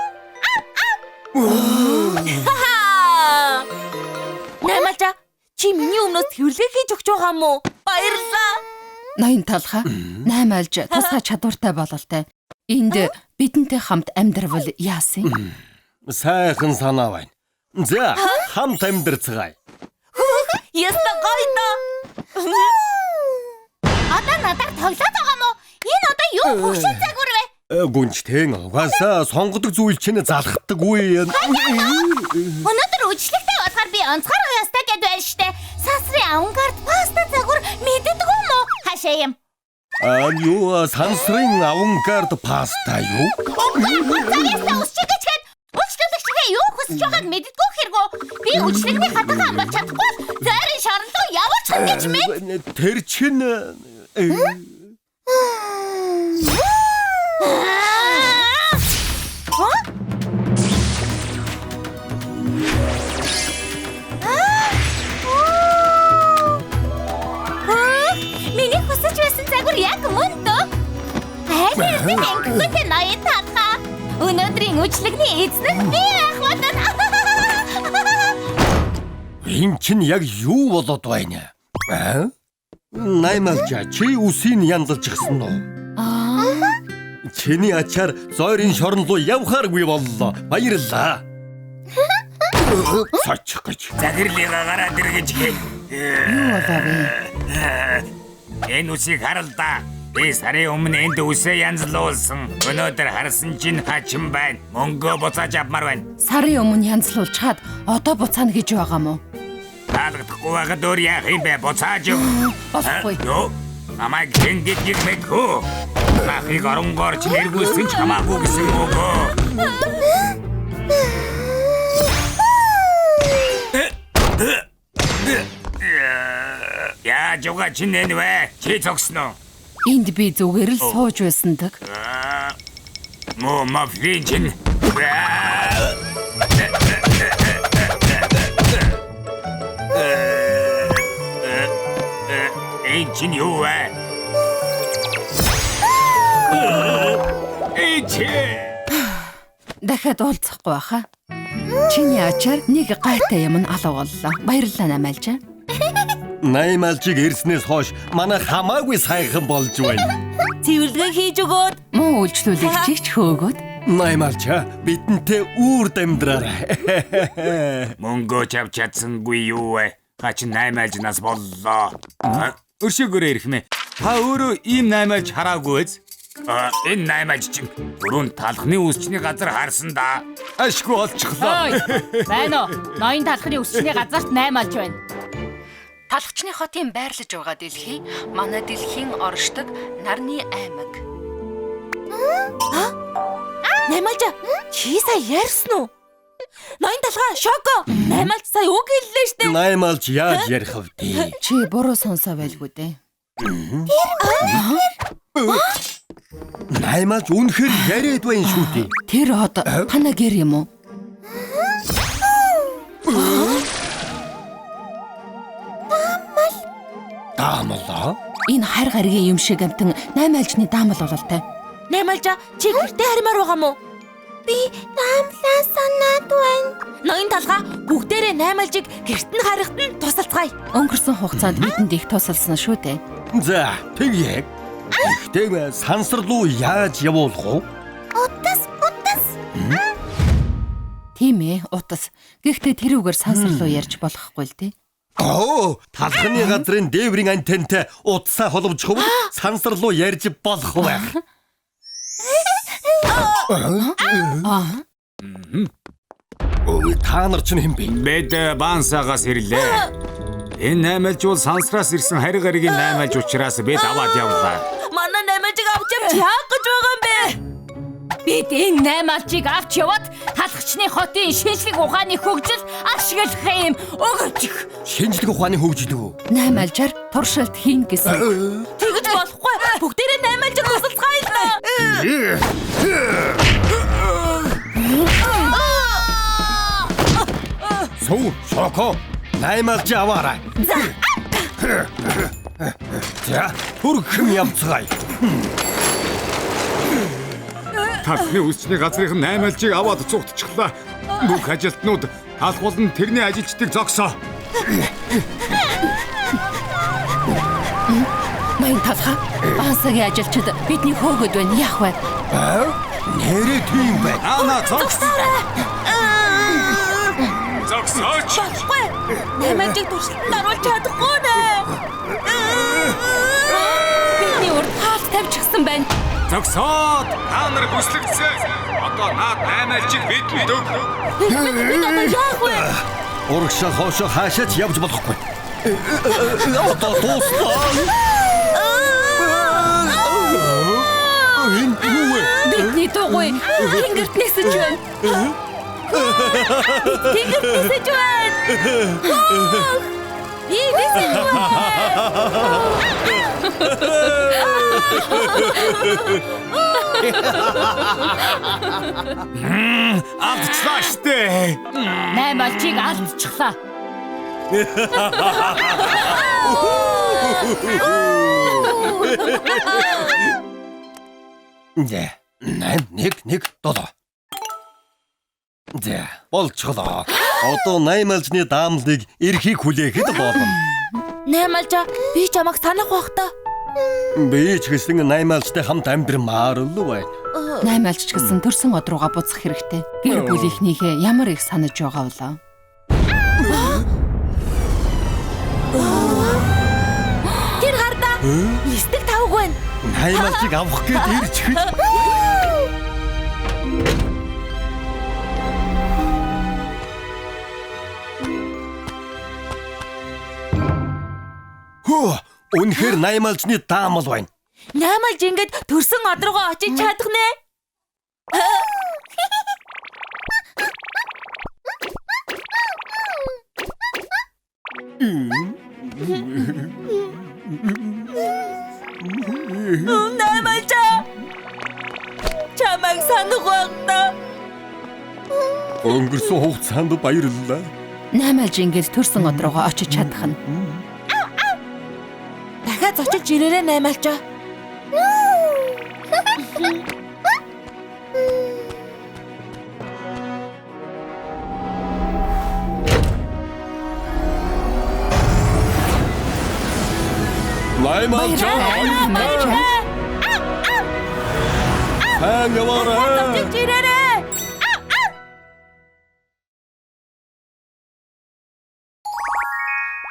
Наймалжа чи миний өмнөөс цэвэрлэгээ хийж өгч байгаа юм уу? Баярлалаа. Ноён талхаа 8 альж тусгай чадвартай бололтой. Энд бидэнтэй хамт амьдрал яасан? Сайхан санаа байна. За хамт амьдрцгаая. Яста гоё доо. Одоо надад тоглоод байгаа юм уу? Энэ одоо юу хөгшин загвар вэ? Гүнчтэн угаасаа сонгодог зүйл чинь залхдаггүй. Өнөөдөр үжлэгтэй болохоор би онцгой ястай гэд байна штэ. Сансрын авангард паста загвар мэддэг юм уу? Хашаа юм. Юу сансрын авангард паста юу? Цагаасаа өсчих гэж хэд үйлчлүүлэгчгээ юу хүсэж байгааг мэддэггүй хэрэггүй. Би үйлчлэгний хатахан амбал чадахгүй. Зайрын шарн руу явуулчих гэж мэд. Тэр чинь Миний хүсэж байсан загвар яг мөн дөө. Хайрын ангитай ноён таахаа. Өнөөдрийн үжлэгний эзэн би ах бодод. Энэ чинь яг юу болоод байна? Наймалжа чи үсийг янзалж гисэн үү? Чиний ачаар зойрын шорон руу явхааргүй боллоо. Баярлалаа. Сачих гэж. Захирлыг гараад иргэж гээ. Юу болов вэ? Энэ үсийг харал да. Би сарын өмнө энд үсээ янзлуулсан. Өнөөдөр харсан чинь хачин байна. Мөнгө буцааж авмаар байна. Сарын өмнө янзлуулж хаад одоо буцаана гэж байгаа мó? Таалагдахгүй байгаад өөр яах юм бэ? Буцааж өг. Болохгүй. Юу? Намайг тэнгид мэдхүү. Нахыг оронгоор ч нэргүүлсэн ч хамаагүй гэсэн үг. Яаж угаа чи нэнвэ? Чи цогсноо. Энд би зүгээр л сууж байсандаг. Мо мафлин чин. Энд чин юу вэ? Дахиад уулзахгүй баха. Чиний ачаар нэг гайтай юм алга боллоо. Баярлалаа Наймалжаа. Наймалжиг ирснээс хойш манай хамаагүй сайхан болж байна. Цэвэрлэгээ хийж өгөөд. Муу үйлчлүүлэгчийг ч хөөгөөд. Наймалжа бидэнтэй үүрд амьдраарай. Мөнгө чав чадсангүй юу вэ? Хачин наймаалж нас боллоо. Өршөөгөөрөө ирэх мэ. Та өөрөө ийм наймаалж хараагүй биз? Энэ наймаалж чинь дөрөв талхны үсчний газар харсан да. Ашгүй олчихлоо. Байна уу? Ноён талхны өсчний газарт 8 алж байна. Талхчны хотын байрлаж байгаа дэлхий манай дэлхийн оршдог нарны аймаг. Наймалжа чи сая ярьсан уу? Ноён талхаа шоко. Наймалж сая үг хэллээ штэ. Наймалж яаж ярих вэ? Чи буруу сонсоо байлгүй дээ. Наймалж үнэхээр яриад байна шүү дээ. Тэр хот танаа гэр юм уу? Даамлаа. Энэ хар гаригийн юм шиг амтан Наймалжны даамал бололтой. Наймалжа чи гэртээ харимаар байгаа мó? Би даамлаа санаад байна. Ноён талхаа бүгдээрээ Наймалжиг гэрт нь харахад нь тусалцгаая. Өнгөрсөн хугацаанд бидэнд их тусалсан шүү дээ. За, тэг. Тэгвэл сансар руу яаж явуулах вэ? Утас. Тийм ээ, утас. Гэхдээ тэрүүгээр сансар руу ярьж болохгүй л дээ. Талхны газрын дээврийн антентай утсаа холбож хөвд сансар руу ярьж болох байх. Та нар чинь хэм бэ? Бид бансагаас ирлээ. Энэ наймаалж бол сансраас ирсэн хари гаригийн наймаалж учраас бид аваад явлаа. Манай Наймалжиг авч явж яах гэж байгаа юм бэ? Бид энэ 8 алжийг авч яваад талхчны хотын шинжлэх ухааны хөгжил ашиглах юм. Өгөөч. Шинжлэх ухааны хөгжил үү? Наймалжаар туршилт хийн гэсэн. Тэгэж болохгүй. Бүгдээрээ Наймалжиг тусалцгаая л да. Сүү, шоко. Наймалж аваарай. За, хөргөм ямцгаая. Талхны үсчний газрын наймаалжийг аваад цугтчихлаа. Бүх ажилтнууд алх болон тэрний ажилчдыг зогсоо. Ноён талхаа бансагийн ажилчид бидний хөөгд байна. Яах вэ? Нэрээ тийм байна. Аана зогсоорой. Зогсооч. Болохгүй. Наймалжиг туршилтанд оруулж чадахгүй нэ. Бидний урд хаалт тавьчихсан байна. Зогсоод та нар хүслэгцээ. Одоо наад наймаалжийг бидэнд өг. Бид одоо яах вэ? Урагшаа хоошоо хаашаач явж болохгүй. Одоо дуустал. Энэ юу вэ? Бидний дугуй тэнгэрт нисэж байна. Тэнгэрт нисэж байна. Нисэж Алдчихлаа штэ. 8 алжийг алдчихлаа. Нэ, 8 1 1 7. За, болчихлоо. Одоо наймаалжны даамлыг эрхийг хүлээхэд болно. Наймаалжаа би чамайг санах бах та. Би ч гэсэн наймаалжтай хамт амьдрмаар л байна. Наймаалч ч гэсэн төрсөн од руугаа буцах хэрэгтэй. Гэр бүлийнхнийхээ ямар их санаж байгаа болоо. Тэр хардаа. Листик тавг байна. Наймаалжийг авах гээд ирж хэл. Үнэхээр наймаалжны даамал байна. Наймаалж ингээд төрсөн од руугаа очиж чадах нэ. Наймаалжаа. Чамайг санах бах та. Өнгөрсөн хугацаанд баярлалаа. Наймаалж ингээд төрсөн од руугаа очиж чадах нь. Дахиад зочилж ирээрэй наймаалжаа. Наймаалжаа. Хангавара. Зочилж ирээрэй.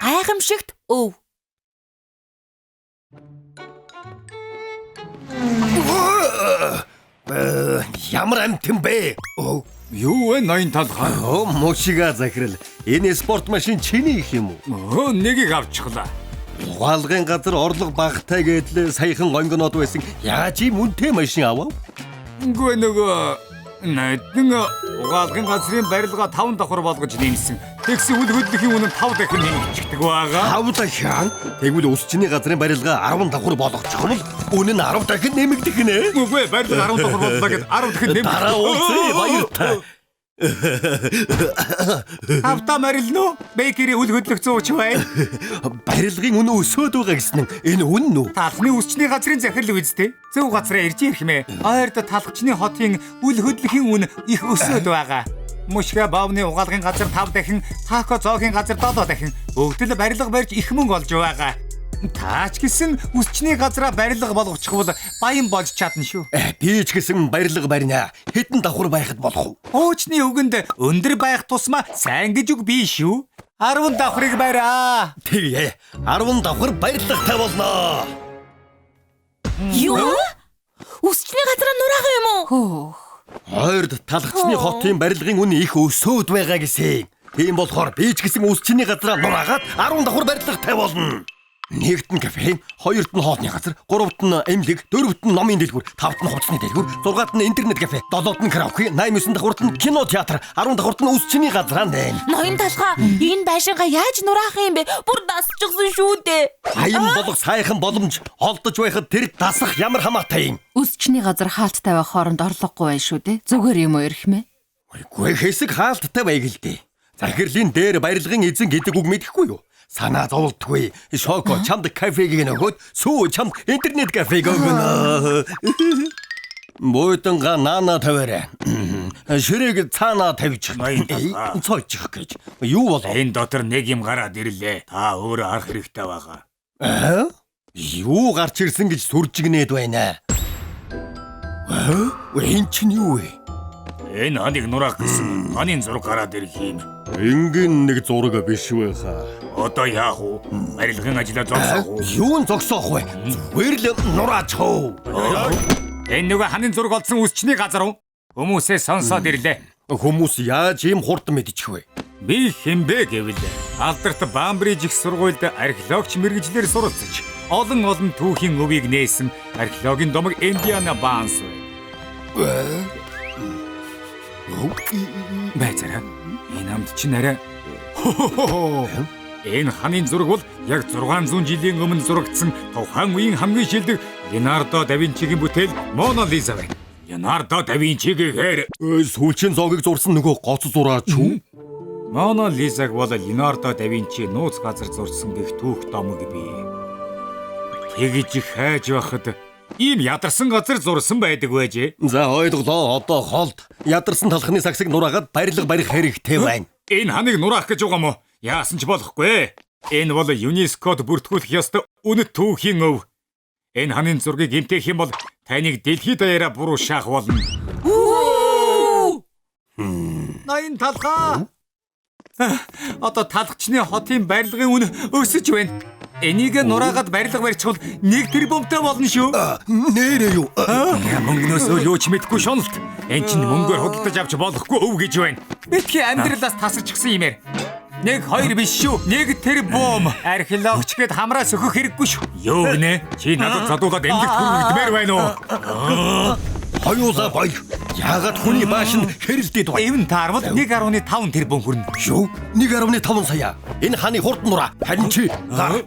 Гайхамшигт өв. Ямар амтэн бэ? Юу вэ ноён талхаа? Мушига захирал. Энэ спорт машин чиний их юм уу? Нэгийг авчихлаа. Угаалгын газар орлого багтай гэдэл саяхан гонгонод байсан. Яаж ийм үнэтэй машин авав? Үгүй нөгөө найдан угаалгын газрын барилга 5 давхар болгож нэмсэн. Тэгсэн үл хөдлөхийн үнэ 5 дахин нэмэгдчихдэг байгаа. 5 дахин. Тэгвэл усчны газрын барилга 10 давхар болгочих юм бол үнэ нь 10 дахин нэмэгдэх нэ. Үгүй барилга 10 давхар боллоо гэд 10 дахин нэмэгдэх. Дараа уулзъя баяртай. Авто марилно. Бэкери үл хөдлөх 100 ч бай. Барилгын үнэ өсөөд байгаа гэсэн нь энэ үнэн үү? Талхны усчны газрын захирал үздэй. Зөв газраа ирж ирэх мэ. Ойрд талхчны хотын үл хөдлөхийн үнэ их өсөөд байгаа. Мушга баавны угаалгын газар 5 дахин, тако зоогийн газар 7 дахин бүгд л барилга барьж их мөнгө олж байгаа. Таач гэсэн үсчний газраа барилга болгочих бол баян болж чадна шүү. Би ч гэсэн барилга барина. Хэдэн давхар байхад болох вэ? Хуучны үгэнд өндөр байх тусмаа сайн гэж үг биш шүү. 10 давхрыг бариа. Тэгээ 10 давхар барилгатай болноо. Юу? Үсчний газраа нураагаа юм уу? Хөөх. Ойрд талхчны хотын барилгын үнэ их өсөөд байгаа гэсэн. Тийм болохоор би ч гэсэн үсчний газраа нураагаад 10 давхар барилгатай болно. Нэгт нь кафе, хоёрт нь хоолны газар, гуравт нь эмнэлэг, дөрөвт нь номын дэлгүүр, тавт нь хувцсны дэлгүүр, зургаат нь интернет кафе, долоот нь караоке, 89 давхурт нь кино театр, 10 давхурт нь үсчний газар байна. Ноён талхаа энэ байшингаа яаж нураах юм бэ? Бүр дасчихсан шүү дээ. Баян болох сайхан боломж олдож байхад тэр дасах ямар хамаатай юм. Үсчний газар хаалттай байх хооронд орлогогүй байх шүү дээ. Зүгээр юм уу ирэх мэ? Үгүй хэсэг хаалттай байг л дээ. Захирлын дээр барилгын эзэн гэдэг үг мэдэхгүй юу? Санаа зовлтгүй. Шоко чамд кафег нөгөөд сүү чамд интернет кафег өгнө. Бойтонга нана таваарай. Ширээг цаана тавьчих. Цоочих гэж. Юу болов? Энэ дотор нэг юм гараад ирлээ. Та өөрөө харах хэрэгтэй байгаа. Юу гарч ирсэн гэж сүржигнээд байна. Энэ чинь юу вэ? Энэ ханыг нураах гэсэн ханийн зураг гараад ирэх юм. Энгийн нэг зураг биш вэ хаа? Одоо яах вэ? Барилгын ажлаа зогсоох уу? Юун зогсоох вэ? Зүгээр л нураач хөө. Энэ нөгөө ханийн зураг олдсон үсчний газар уу? Хүмүүсээ сонсоод ирлээ. Хүмүүс яаж ийм хурдан мэдчих вэ? Би хэмбэ гэвэл алдарт Бамбриж их сургуульд археологч мэргэжлэр суралцж олон түүхийн өвийг нээсэн археологийн домог Индиана Банс вэ. Байцаараа энэ амт чинь арай энэ ханийн зураг бол яг 600 жилийн өмнө зурагдсан тухайн үеийн хамгийн шилдэг Леонардо да Винчигийн бүтээл Мона Лиза байна. Леонардо да Винчигээр сүүлчийн зоогийг зурсан нөгөө гоц зураач юу? Мона Лизаг бол Леонардо да Винчи нууц газар зурсан гэх түүх домог бий. Тэгж их хайж байхад Ийм ядарсан газар зурсан байдаг байжээ. За ойлголоо. Одоо холд ядарсан талхны сагсыг нураагаад барилга барих хэрэгтэй байна. Энэ ханыг нураах гэж байгаа мó? Яасан ч болохгүй. Энэ бол ЮНЕСКОд бүртгүүлэх ёстой үнэт түүхийн өв. Энэ ханын зургийг гэмтэх юм бол таныг дэлхийд даяараа буруу шаах болно. Ноён талхаа. Одоо талхчны хотын барилгын үн өсөж байна. Энийг нураагаад барилга барьчихвал 1 тэрбумтай болно шүү. Нэрээ юу? Мөнгнөөс юу ч мэдэхгүй шоналт. Энд чинь мөнгөөр худалдаж авч болохгүй өв гэж байна. Битгий амьдралаас тасарчихсан юм ээ. 1 2 биш шүү. 1 тэрбум. Археологч гээд хамраа сөхөх хэрэггүй шүү. Юу гинэ? Чи надад задуулаад эмгэгт хүргэмээр байна уу? Хоёулаа бай. Яагаад хүний бааш нь хэрэлдээд байна? Эвэн таарвал 1.5 тэрбум хүрнэ. Юу? 1.5 сая. Энэ ханы хурд нураа. Харин чи гар.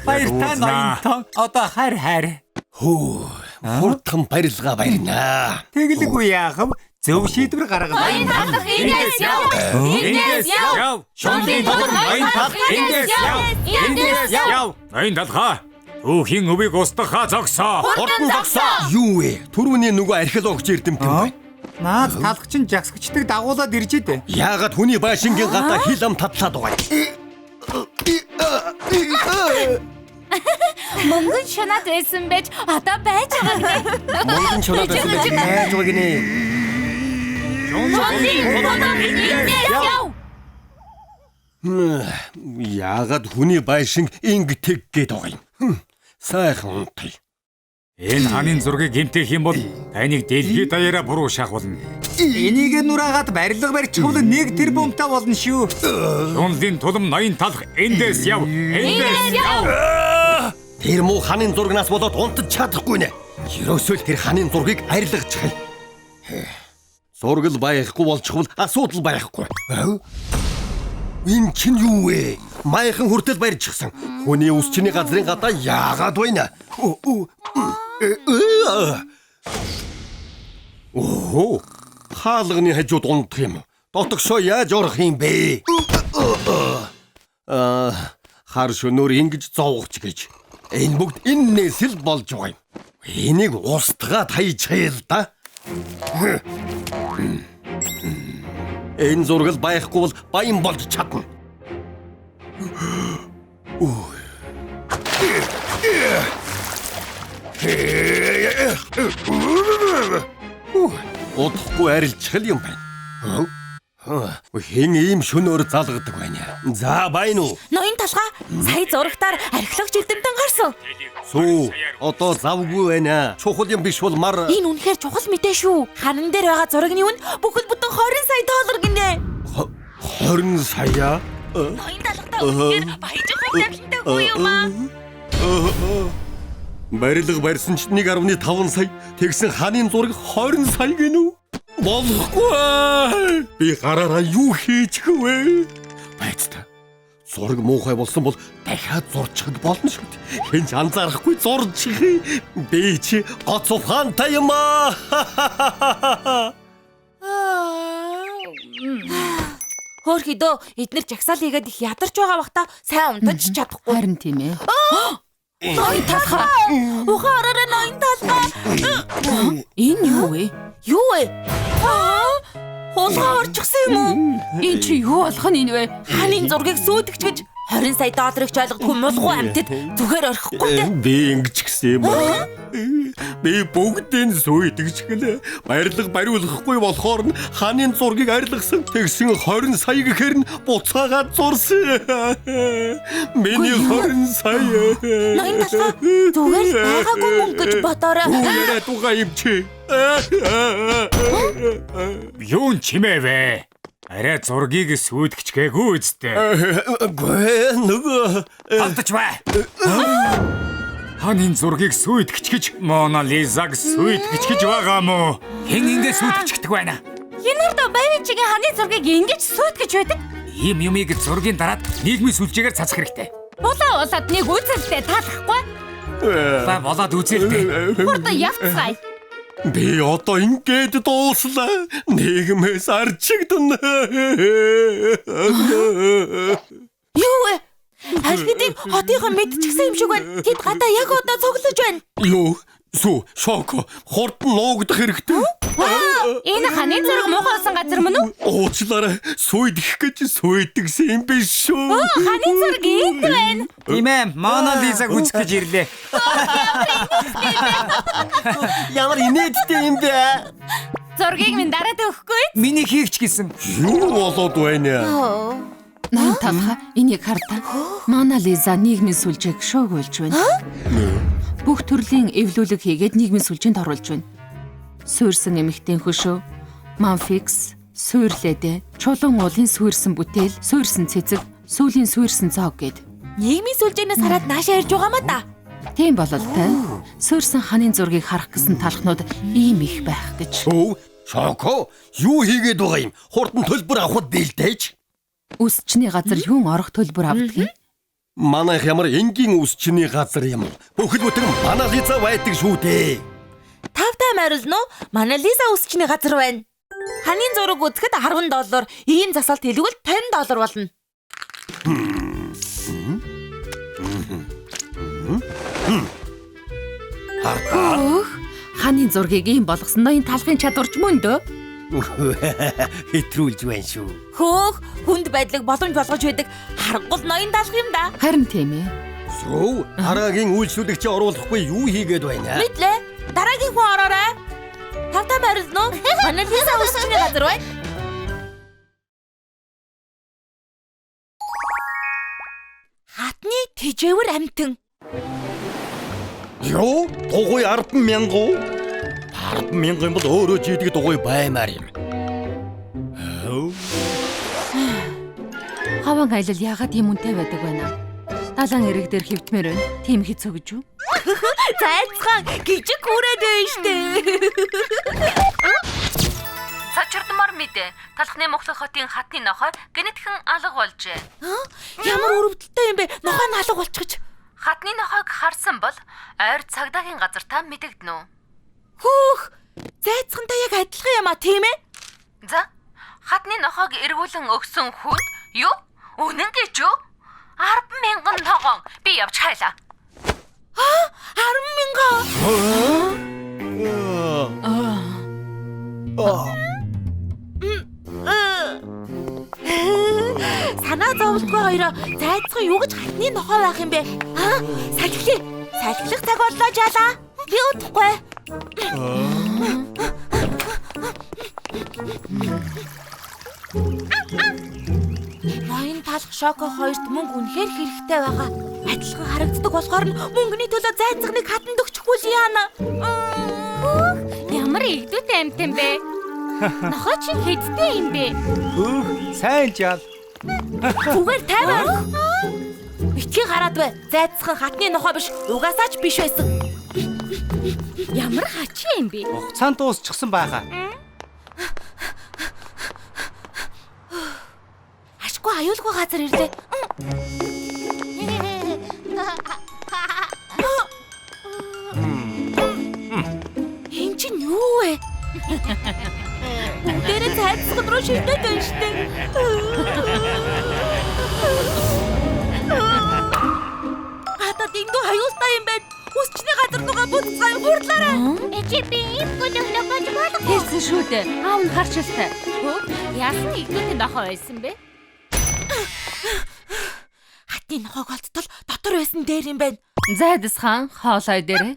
Баяртай ноёнтон. Одоо хайр. Хурдхан барилга барина. Тэглэггүй яахав? Зөв шийдвэр гаргав. Ноён талх эндээс яв. Эндээс яв. Шонлын тодор ноён талх эндээс яв. Эндээс яв. Ноён талхаа. Түүхийн өвийг устгахаа зогсоо. Хурдан зогсоо. Юу вэ? Түрүүний нөгөө археологч эрдэмтэн байна. Наад талхчин жагсагчдаг дагуулад ирж идэв. Яагаад хүний баашингийн гадаа хил ам татлаад байгаа юм? Мөнгөн шунаад байсан байж одоо байж байгаа гинэ. Мөнгөн чулаад байсан байж байж байгаа гинэ. Яагаад хүний байшин ингэдэг гээд байгаа юм? Сайхан унтъя. Энэ ханын зургийг гэмтэх юм бол таныг дэлхийд даяараа буруу шаах болно. Энийг нураагаад барилга барьчихвал 1 тэрбумтай болно шүү. Шунлын тулам ноён талх эндээс яв. Эндээс яв. Тэр муу ханын зургнаас болоод унтаж чадахгүй нэ. Ерөөсөө л тэр ханын зургийг арилгачихъя. Зургал байхгүй болчихвол асуудал байхгүй. Энэ чинь юу вэ? Маяхан хүртэл барьчихсан. Хүний ус чиний газрын гадаа яагаад байна? Оо, хаалганы хажууд унтах юм. Дотогшоо яаж орох юм бэ? Хар шөнөөр ингэж зовгоч гэж. Энэ бүгд энээс л болж байгаа юм. Энийг устгаад хайчихъя л да. Энэ зургал байхгүй бол баян болж чадна. Удахгүй арилжхал юм байна. Хэн ийм шөнөөр залгадаг байна. За байна уу? Ноён талхаа сая зурагтаар археологч эрдэмтэн гарсан. Сүү, одоо завгүй байна. Чухал юм биш бол мар. Энэ үнэхээр чухал мэдээ шүү. Ханан дээр байгаа зургийн үн бүхэл бүтэн 20 сая доллар гинэ. 20 сая? Ноён талхаа үнэхээр баяжих хэмжээтэй хүү юм аа. Барилга барьсан ч 1.5 сая. Тэгсэн ханын зураг 20 сая гинүү? Болохгүй. Би гараараа юу хийчих вэ? Байцтай. Зураг муухай болсон бол дахиад зурчихд болно шүү дээ. Хэн ч анзаарахгүй зурчих. Би чи гоц ухаантай юм аа. Хөөхөдөө эднэр жагсаал хийгээд их ядарч байгаа бахта сайн унтаж чадахгүй. Харин тийм ээ. Ноён талхаа. Ухаараа ноён талхаа. Энэ юу вэ? Юу вэ? Хулгай орчихсан юм уу? Энэ чи юу болох нь вэ? Ханын зургийг сүйдэгч гэж 20 сая долларыг ч ойлгохгүй мулгуу амьтад зүгээр орхихгүй дээ. Би ингэж гисэн юм аа. Би бүгдийн сүйдэгч гэлээ. Барилга бариулахгүй болохоор нь ханын зургийг арилгасан. Тэгсэн 20 сая гэхээр нь буцаагаад зурсан. Миний 20 сая. Ноён талхаа зүгээр л байгаагүй мөнгө гэж бодоорой. Яриад угаа юм чи. Юу чимээвэ? Арай зургийг сүйдгч гээгүй үсттэй. Гэ нөгөө Алдаж бай. Ханын зургийг сүйдгч гэж Мона Лизаг сүйдгч гэж байгаа мó? Хэн ингэ сүйдгчдэг байна? Хинэр доо Бавичигийн ханы зургийг ингэж сүйтгэж байдаг. Ийм юмыг зургийн дараад нийгмийн сүлжээгээр цацах хэрэгтэй. Болоод нэг үзэлтэй таалахгүй. Ба болоод үзэлтэй. Хурдан явцгаая. би одоо ингээд дууслаа. Нийгмээс арчигдана. Юу вэ? Алхидыг хотынхон мэдчихсэн юм шиг байна. Тэд гадаа яг одоо цуглаж байна. Юу? Сүү, шоко. Хурд нь нуугдах хэрэгтэй. Энэ ханы зураг муухай болсон газар мөн үү? Уучлаарай. Сүйдэх гэж сүйдэгсэн юм биш шүү. Ханы зураг энд байна. Тийм ээ, Мона Лизаг үзэх гэж ирлээ. Ямар инээдтэй юм бэ? Зургийг минь дараад өгөхгүй. Миний хийгч гэсэн. Юу болоод байна? Ноён талха энийг хардаа. Мона Лиза нийгмийн сүлжээг шоогуулж байна. Бүх төрлийн эвлүүлэг хийгээд нийгмийн сүлжээнд оруулж байна. Суурьсан эмэгтэй хөшөө, манфикс, суурлэдэ, чулуун уулын суурьсан бүтээл, суурьсан цэцэг, сүүлийн суурьсан цог гэд. Нийгмийн сүлжээнээс хараад наашаа ирж байгаа маа та. Тийм бололтой. Суурьсан ханын зургийг харах гэсэн талхнууд ийм их байх гэж. Өө, шоко. Юу хийгээд байгаа юм? Хурдан төлбөр авахд бэлдээж. Үсчний газар юун орох төлбөр авдаг юм? Манайх ямар энгийн үсчний газар юм. Бүхэл бүтэн Мона Лиза байдаг шүү дээ. Тавтай морилно. Мона Лиза үсчний газар байна. Ханын зураг үзэхэд $10, ийм засалт хэлбэл $50 болно. Өөх, ханын зургийг ийм болгосон ноён талхын чадварч мөн дөө. Хэтрүүлж байна шүү. Хөөх, хүнд байдлыг боломж болгож байдаг харгал ноён даалгах юм да. Харин тийм ээ. Сүү, дараагийн үйлчлүүлэгч оруулахгүй юу хийгээд байна? Мэдлээ. Дараагийн хүн ороорой. Тавтай морилно. Мона Лиза үсчний газар байна. Хатны тэжээвэр амтан. Юу? Дугуй 10,000 уу? 10,000 юм бол өөрөө жидэг дугуй баймаар юм. Хаван аялал яагаад ийм үнэтэй байдаг байна? Далайн эрэг дээр хөвтмөр байна. Тийм хэцүү гэж юу? Зайцхан гिजиг хүрээд байна штэ. Цачирдмар мэдээ. Талхны Монгол хотын хатны нохой генетхэн алга болжээ. Ямар өрөвдөлттэй юм бэ? Нохой нь алга болчихж. Хатны нохойг харсан бол ойр цагдаагийн газар та мэдэгдэнэ үү? Хөөх! Зайцхантай яг адилхан юм а, тийм ээ? За, хатны нохойг эргүүлэн өгсөн хүнд юу? Үнэн гэж юу? 10,000 ногоон би явж хайлаа. 10,000. Санаа зовлтгүй хоёроо зайцхан юу гэж хатны нохой байх юм бэ? Салхилээ. Салхилах цаг боллоо жаалаа. Би удахгүй. Ноён талх шоко хоёрт мөнгө үнэхээр хэрэгтэй байгаа. Адилхан харагддаг болохоор нь мөнгөний төлөө зайцхныг хатанд өгчихгүй л яана. Ямар игдүүтэй амт юм бэ? Нохоо чи хэдтэй юм бэ? Хөөх, сайн жаал. Зүгээр тайван. Битгий гараад бай. Зайцхан хатны нохой биш, угаасаа ч биш байсан. Ямар хачин юм бэ? Хугацаанд дуусчихсан байгаа. Ашгүй аюулгүй газар ирлээ. Энд чинь юу вэ? Бүгдээрээ зайцхан руу шилдээд байна штэ. Хата дэндүү хаюултай юм байна. Үсчний газар дугаа буцгаа хурдлаарай. Чи би бүлэглөө гэж болох. Хэлсэн шүү дээ. Аав нь харчилтай. Яасан игдүүтэй нохоо байсан бэ? Хатны нохойг олдтол дотор байсан дээр юм байна. Зайдас хаан хоолой дээрээ.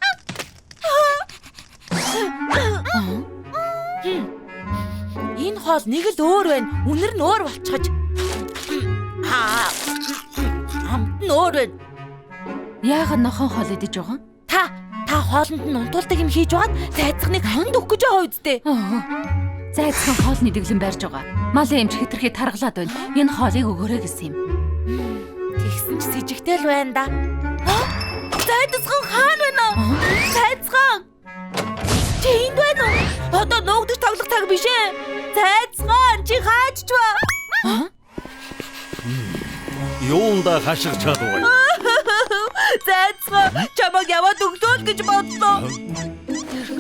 Энэ хоол нэг л өөр байна. Үнэр нь өөр болчихож. Амт нь өөр байна. Яагаад нохоо хоол идэж байгаа? Та хоолнд нь унтуулдаг юм хийж байгаад зайцхныг ханд өгөх гэж байгаа үсттэй. Зайцхан хоолны дэглэн барьж байгаа. Малын эмч хэтэрхий таргалаад байна. Энэ хоолыг өгөөрэй гэсэн юм. Тэгсэн ч с ижигтэй л байна да. Зайцхан хаана байна уу? Зайцхан! Чи энд байна уу? Одоо нуугдаж тоглох цаг биш ээ. Зайцхан чи хааж ба? Юунда хашиг чадвай. Зайцхан чамайг яваад өглөө гэж бодлоо.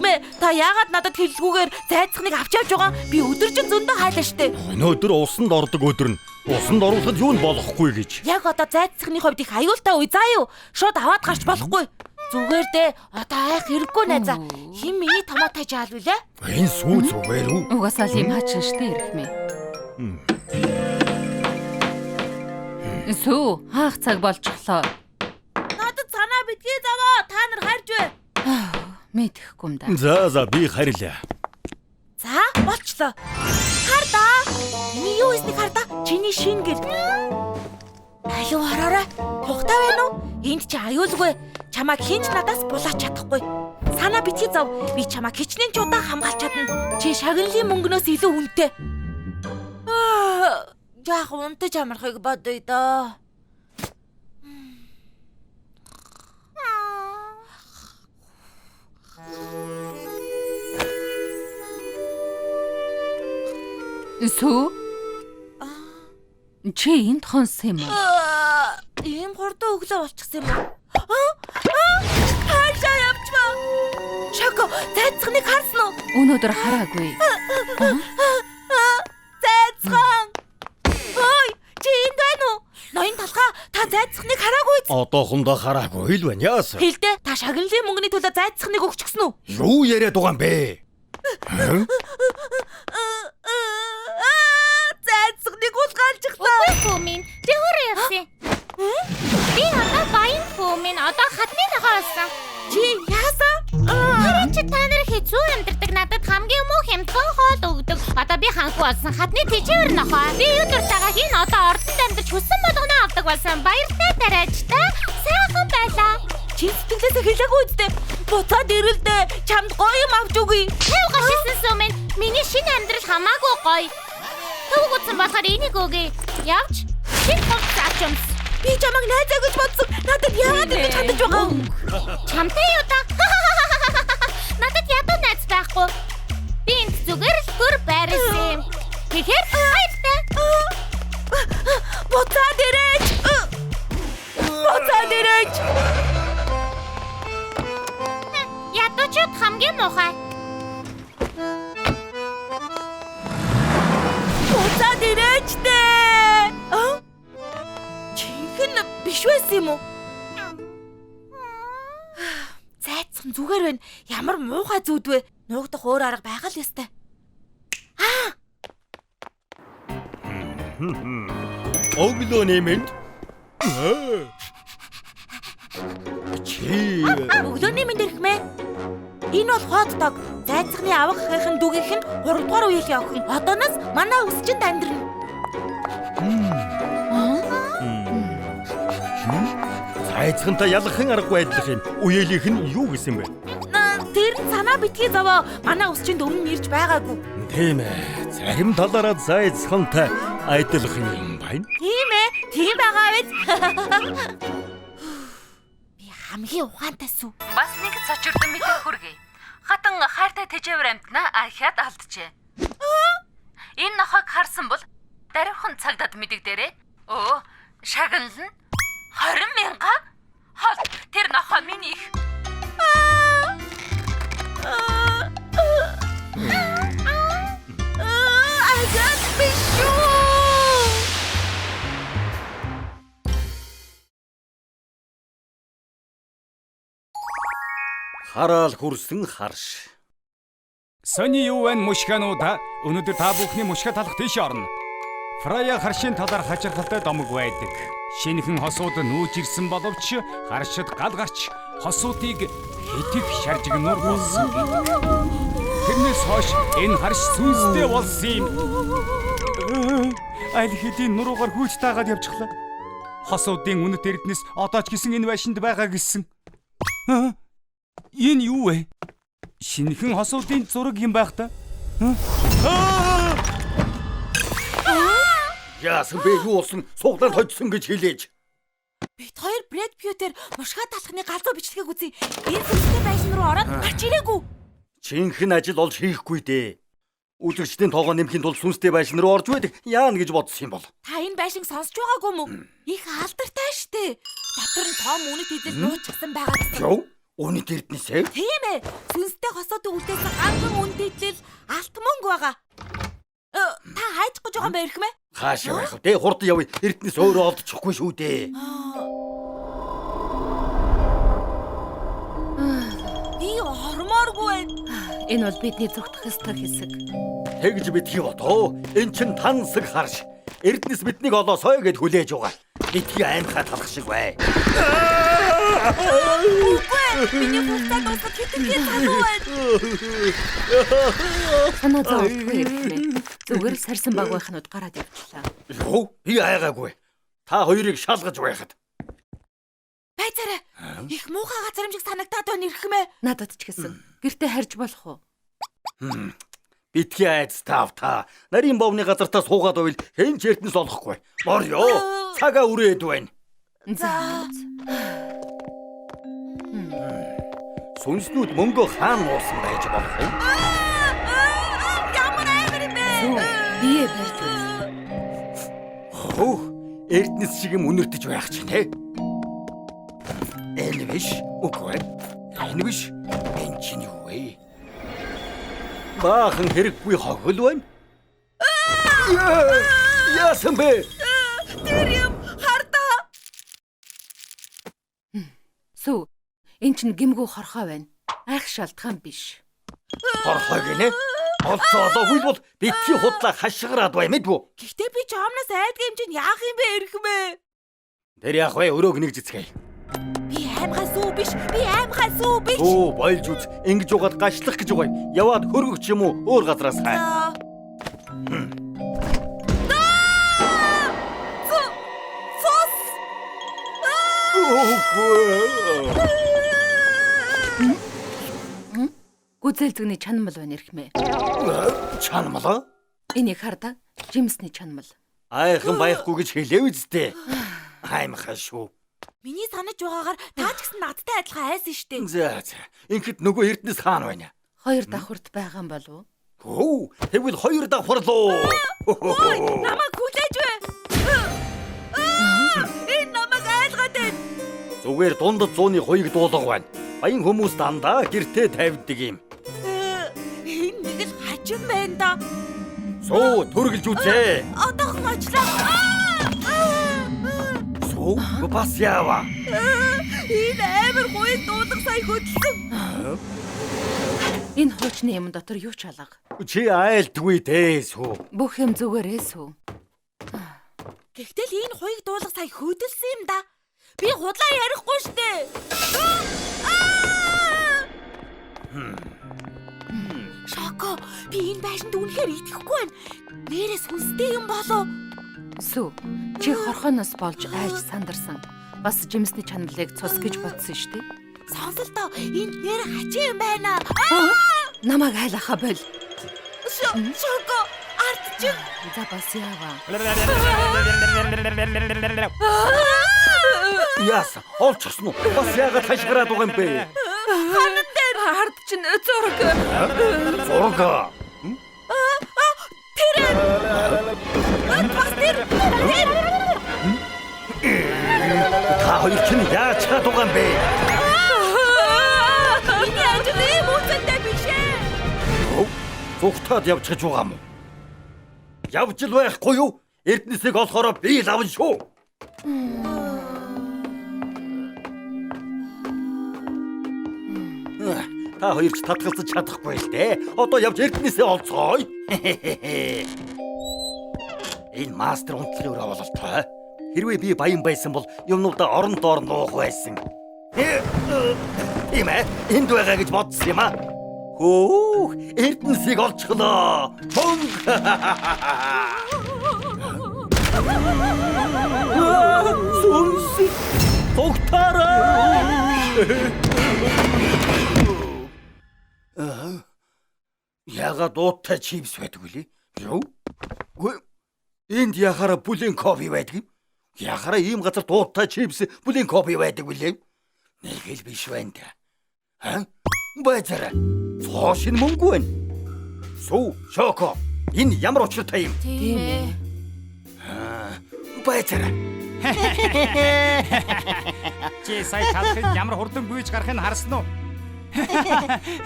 Мэ та яагаад надад хэллгүйгээр зайцхныг авч явж байгаа? Би өдөржин зөндөө хайлаа штэ. Өнөөдөр усанд ордог өдөр нь Усанд оруулахад юу н болохгүй гэж. Яг одоо зайцсахны хувьд их аюултай үе заа юу. Шууд аваад гарч болохгүй. Зүгээр дээ. Одоо айх хэрэггүй найзаа. Хин миний томоотой жаал үлээ? Энэ сүү зүгээр үү? Угаасаа л юм хаачин штэ ирхмээ. Сүү, хаах цаг болчихлоо. Надад санаа битгий заваа. Та нар харж бай. Мэдэхгүй юм да. За би харилаа. За, болчлоо. Хар да. Миний юу хийснийг хар да. Чиний шин гэр. Аюу хараарай. Тухтай байна уу? Энд чи аюулгүй. Чамайг хинч надаас булаач чадахгүй. Санаа битгий зав. Би чамайг хичнээн ч удаан хамгаалж чадна. Чи шагналын мөнгнөөс илүү үнэтэй. Яг унтаж амархыг бодъё доо. Сүү? Чи энд хонсон юм уу? Ийм хурдан өглөө болчихсон юм уу? Хаашаа явчихваа? Шоко, зайцхныг харсан уу? Өнөөдөр хараагүй. Зайцхан! Ой, чи энд байна уу? Ноён талхаа, та зайцхныг хараагүй ч? Одоохондоо хараагүй л байна яас. Хэлдэ, та шагналын мөнгөний төлөө зайцхныг өгчихсөн үү? Юу яриад байгаа юм бэ? Зайцхныг уулгаалчихлаа. Фүүмин, би өөрөө явсан. Би одоо баян фүүмин одоо хатны нохоо болсон. Чи яасан? Харин чи та нар хэцүү амьдардаг надад хамгийн муу хямдхан хоол өгдөг. Одоо би ханху болсон хатны тэжээвэр нохоо. Би юу дуртайгаа хийн одоо ордонд амьдарч хүссэн болгоно авдаг болсон. Баяртай тариач та. Сайхан байлаа. Чи сэтгэлээсээ хэлээгүй үстэй. Буцаад ирэлдэ. Чамд гоё юм авч өгье. Тэв гашисэн сүмэн. Миний шинэ амьдрал хамаагүй гоё. Төв гутсан болохоор энийг өгье. Явж. Чин хувц авч юмс. Би чамайг найзаа гэж бодсон. Надад яагаад ингэж хандаж байгаа юм? Чамтай юу та? Надад ядуу найз байхгүй. Би энд зүгээр л хөр байрсан юм. Тэгэхээр хайртай. Буцаад ирээч. Буцаад ирээч. Ядуучууд хамгийн муухай. Буцаад ирээч дээ. Чинхэн биш байсан юм уу? Зайцхан зүгээр байна. Ямар муухай зүуд вэ? Нуугдах өөр арга байгаа л ёстой. Өглөө нэмэнд. Чи Өглөөний мэнд ирхмээ. Энэ бол хот дог. Зайцхны авах ахын дүгийнх нь 3 дугаар үеийн охин. Одооноос манай өсчөнд амьдрна. Зайцхантай ялахын аргагүй адилах юм. Үеэлийнх нь юу гэсэн бэ? Тэр нь санаа битгий заваа. Манай өсчөнд өмнө ирж байгаагүй. Тийм ээ. Зарим талаараа зайцхантай адилах юм байна. Тийм ээ. Тийм байгаа биз. Би хамгийн ухаантай сүү. Бас нэг цочирдон мэдээ хүргэе. Хатан хайртай тэжээвэр амтнаа ахиад алджээ. Энэ нохойг харсан бол даривхан цагдаад мэдэгдэрээ. Шагнал нь 20,000. Хол тэр нохой миний их. Ажаад биш үү? Хараал хүрсэн харш. Сони юу вэ мушгануудаа? Өнөөдөр та бүхний мушга талах тийш орно. Фрая харшийн талаар хачирхалтай домог байдаг. Шинэхэн хосууд нүүж ирсэн боловч харшид гал гарч хосуудыг хэтих шаржигнуур болсон. Тэрнээс хойш энэ харш сүнстэй болсон юм. Аль хэдийн нуруугаар хүйж таагаад явчихлаа. Хосуудын үнэт эрдэнэс одоо ч гэсэн энэ байшинд байгаа гэсэн. Энэ юу вэ? Шинэхэн хосуудын зураг юм байх та? Яасан бэ юу болсон? Суглаад хоцсон гэж хэлээж. Бид хоёр Брэд Пьютер мушгаа талхны галзуу бичлэгийг үзье. Энэ сүнстэй байшин руу ороод гарч ирээгүй. Чинхэн ажил олж хийхгүй дээ. Үзэгчдийн тоогоо нэмхийн тулд сүнстэй байшин руу орж байдаг. Яана гэж бодсон юм бол. Та энэ байшинг сонсч байгаагүй мүү? Их алдартай штэ. Дотор нь том үнэт идэл нууцсан байгаа гэсэн. Юу? Үнэт эрдэнэсээ? Тийм ээ. Сүнстэй хосоод үлдээсэн ганхан үнэт идэл алт мөнгө байгаа. Та хайж гэж байгаа юм бэ эрхмээ? Хаашаа байх вэ? Хурд явъя. Эрдэнэс өөрөө олдчихгүй шүү дээ. Би ормооргүй байна. Энэ бол бидний зүгтх ёстой хэсэг. Тэгж битгий бодоо. Эн чин тансаг харш. Эрдэнэс биднийг олоосой гэд хүлээж байгаа. Битгий аймхаа талах шиг бай. Миний хугацаа дуусах хэдийгээр залуу байна. Санаа зовхгүй эрхмээ. Зүгээр сарсан баг байхнууд гараад явчлаа. Юу? Би айгаагүй. Та хоёрыг шалгаж байхад. Байцаараа. Их муухай газар амжиг санагдаад байна эрхмээ. Надад ч гэсэн. Гэртээ харж болох уу? Битгий айц тавта. Нарийн бовны газартаа суугаад байвал хэн ч эрдэнэс олохгүй. Борё. Цагаа үрээд байна. За. Сүнснүүд мөнгө хаан нуусан байж болох юм. Ямар амар юм бэ? Бие барьж үз. Хөө, эрдэнэс шиг юм үнэртэж байх чинь те. Энэ биш, үгүй. Энэ биш. Энэ чинь юу вэ? Баахан хэрэггүй хогол байна. Яасан бэ? Тэр юм хардаа. Сүү. Эн чинь гимгүү хорхоо байна. Айх шалтгаан биш. Хорхоо гинэ. Олцоолоогүй бол битгий худлаа хашгираад бай мэдвүү. Гэхдээ би ч омноос айдгаа юм чинь яах юм бэ эрхмээ? Тэр яах вэ? Өрөөг нэг зэцгээе. Би аймхаа сүү биш. Би аймхаа сүү биш. Оо, болж үз. Ингэж угаад гашлах гэж байгаа юм. Яваад хөргөч юм уу? Өөр газраас хай. Гүзэлзэгний чанамал байна эрхмээ. Чанамлаа? Энийг хардаа. Жимсний чанамал. Айхан байхгүй гэж хэлээ үсттэй. Аймхаа шүү. Миний санаж байгаагаар та ч гэсэн надтай адилхан айсан штеп. За. Ингээд нөгөө эрдэнэс хаан байна. Хоёр давхурд байгаа юм болов уу? Оо, тэгвэл хоёр давхарлоо. Намайг хүлээж бай. Энэ намайг айлгаад байна. Зүгээр дундад 100-ны хуйг дуулга байна. Баян хүмүүс дандаа гэртээ тавьдаг юм. Энэ нэг л хажим байна да. Суу, төргөлж үзээ. Одоохон очлаа. Суу, бас яава. Энэ амар хуйд дуулга сая хөдөлсөн. Энэ хуучны юм дотор юу ч алга. Чи айлдгүй дээ суу. Бүх юм зүгээрээ сүү. Гэхдээ л энэ хуйг дуулга сая хөдөлсөн юм да. Би худлаа ярихгүй штэ. Шоко, би энэ байшинд үнэхээр итгэхгүй байна. Нэрээ сүнстэй юм болов. Сүү. Чи хорхоноос болж айж сандарсан. Бас жимсний чаналыг цус гэж бодсон шүү дээ. Сонсолтоо энд нэр хачи юм байна. Намайг айлахаа бол. Шоко, ард чинь. За бас яава. Яасан? Олчихсон уу? Бас яагаад хашгираад байгаа юм бэ? Ханан дээр хард чинь зураг. Зураг. Бас тэр. Та хоёр чинь яаж чад байгаа юм бэ? Миний ажлын мөцөндөө биш ээ. Зүгтаад явчихж байгаа юм уу? Явж л байхгүй юу? Эрдэнэсийг олохороо би л авна шүү. Та хоёр ч татгалзаж чадахгүй л дээ. Одоо явж эрдэнэсээ олцгоё. Энэ мастер унтлын өрөө бололтой. Хэрвээ би баян байсан бол юмнуудаа орон доор нуух байсан. Тийм ээ, энд байгаа гэж бодсон юм аа. Хөөх, эрдэнэсийг олчихлоо. Сүнс. Тогтараа. Яга дууттай чипс байдаг үлээ. Юу? Гүй. Энд яхара бүлэн кофе байдаг юм. Яхара ийм газар дууттай чипс бүлэн кофе байдаг үлээ. Нэг л биш байна да. Ха? Байцаараа. Фошин мөнгө байна. Сүү, Шоко. Энэ ямар учиртай юм? Тийм ээ. Байцаараа. Чи сая талхыг ямар хурдан гүйж гарахыг харсан уу?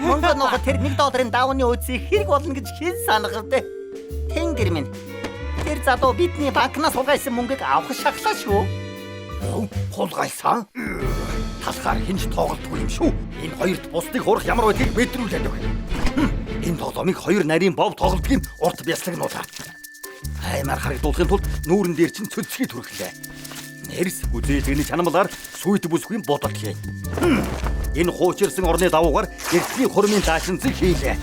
Мөнгө нөхөд тэр $1 давны үсийг хэрэг болно гэж хэн санах вэ? Тэнгэр минь. тэр залуу бидний банкнаас хулгайсан мөнгийг авах шахлаа шүү. Хулгайсан? Талхаар хинж тоглолтгүй юм шүү. Энэ хоёрт бусдыг хурах ямар байдгийг мэдрүүлээд өг. Энэ тоглоомыг хоёр нарийн бов тоглолтгийн урт бяслагнуулаа. Аймаар харагдуулахын тулд нүүрэн дээр чинь цөлцгий түрхлээ. Нэрс үзээжгний чанамлаар сүйт бүсгүй бодол хийн. Энэ хуучирсан орны давуугаар эртний хурмын даашинцыг хийлээ.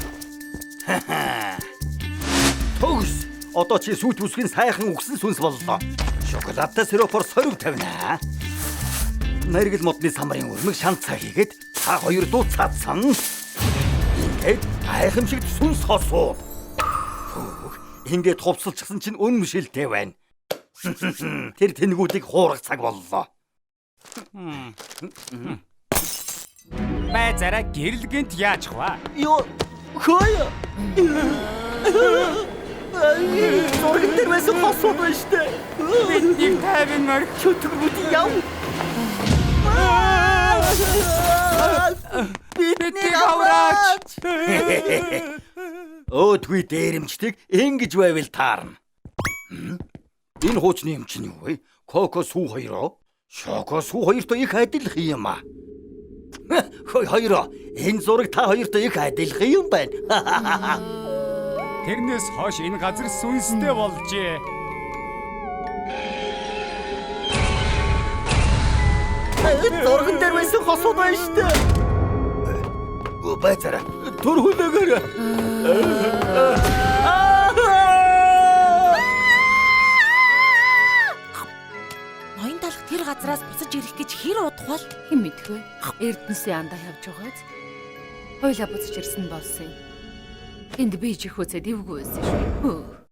Төгс одоо чи сүйт бүсгийн сайхан үгсэн сүнс боллоо. Шоколадтай сиропор сорив тавина. Наргил модны самбарын өрмөг шанцаа хийгээд та хоёр дуу цаадсан. Ингээд гайхамшигт сүнс хосуу. Ингээд хувцалчихсан чинь үнэмшилтэй байна. Тэр тэнгүүдийг хуурах цаг боллоо. Байзаараа гэрэлгэнд яаж хваа? Ёо, хөөе. Зурган дээр байсан хосууд байна штэ. Бидний тайван орх Чөтгөрүүд яв. бидний авраач. Өөдгүй дээрэмчдэг ингэж байвал таарна. Энэ хуучны юм чинь юу вэ? Коко сүү хоёроо. Шоко сүү хоёртой их адилх юм аа. Хоёроо. Энэ зураг та хоёртой их адилх юм байна. Тэрнээс хойш энэ газар сүнстэй болжээ. Зурган дээр байсан хосууд байна штэ. Байцаараа түр хүлээгээрээ. Ноён талх тэр газраас буцаж ирэх гэж хэр удах бол? Хэн мэдэх вэ? Эрдэнэсийн андаа явж байгааз. Хойлоо буцаж ирсэн болсон юм. Энд би чих үзээд ивгүй байсан шүү.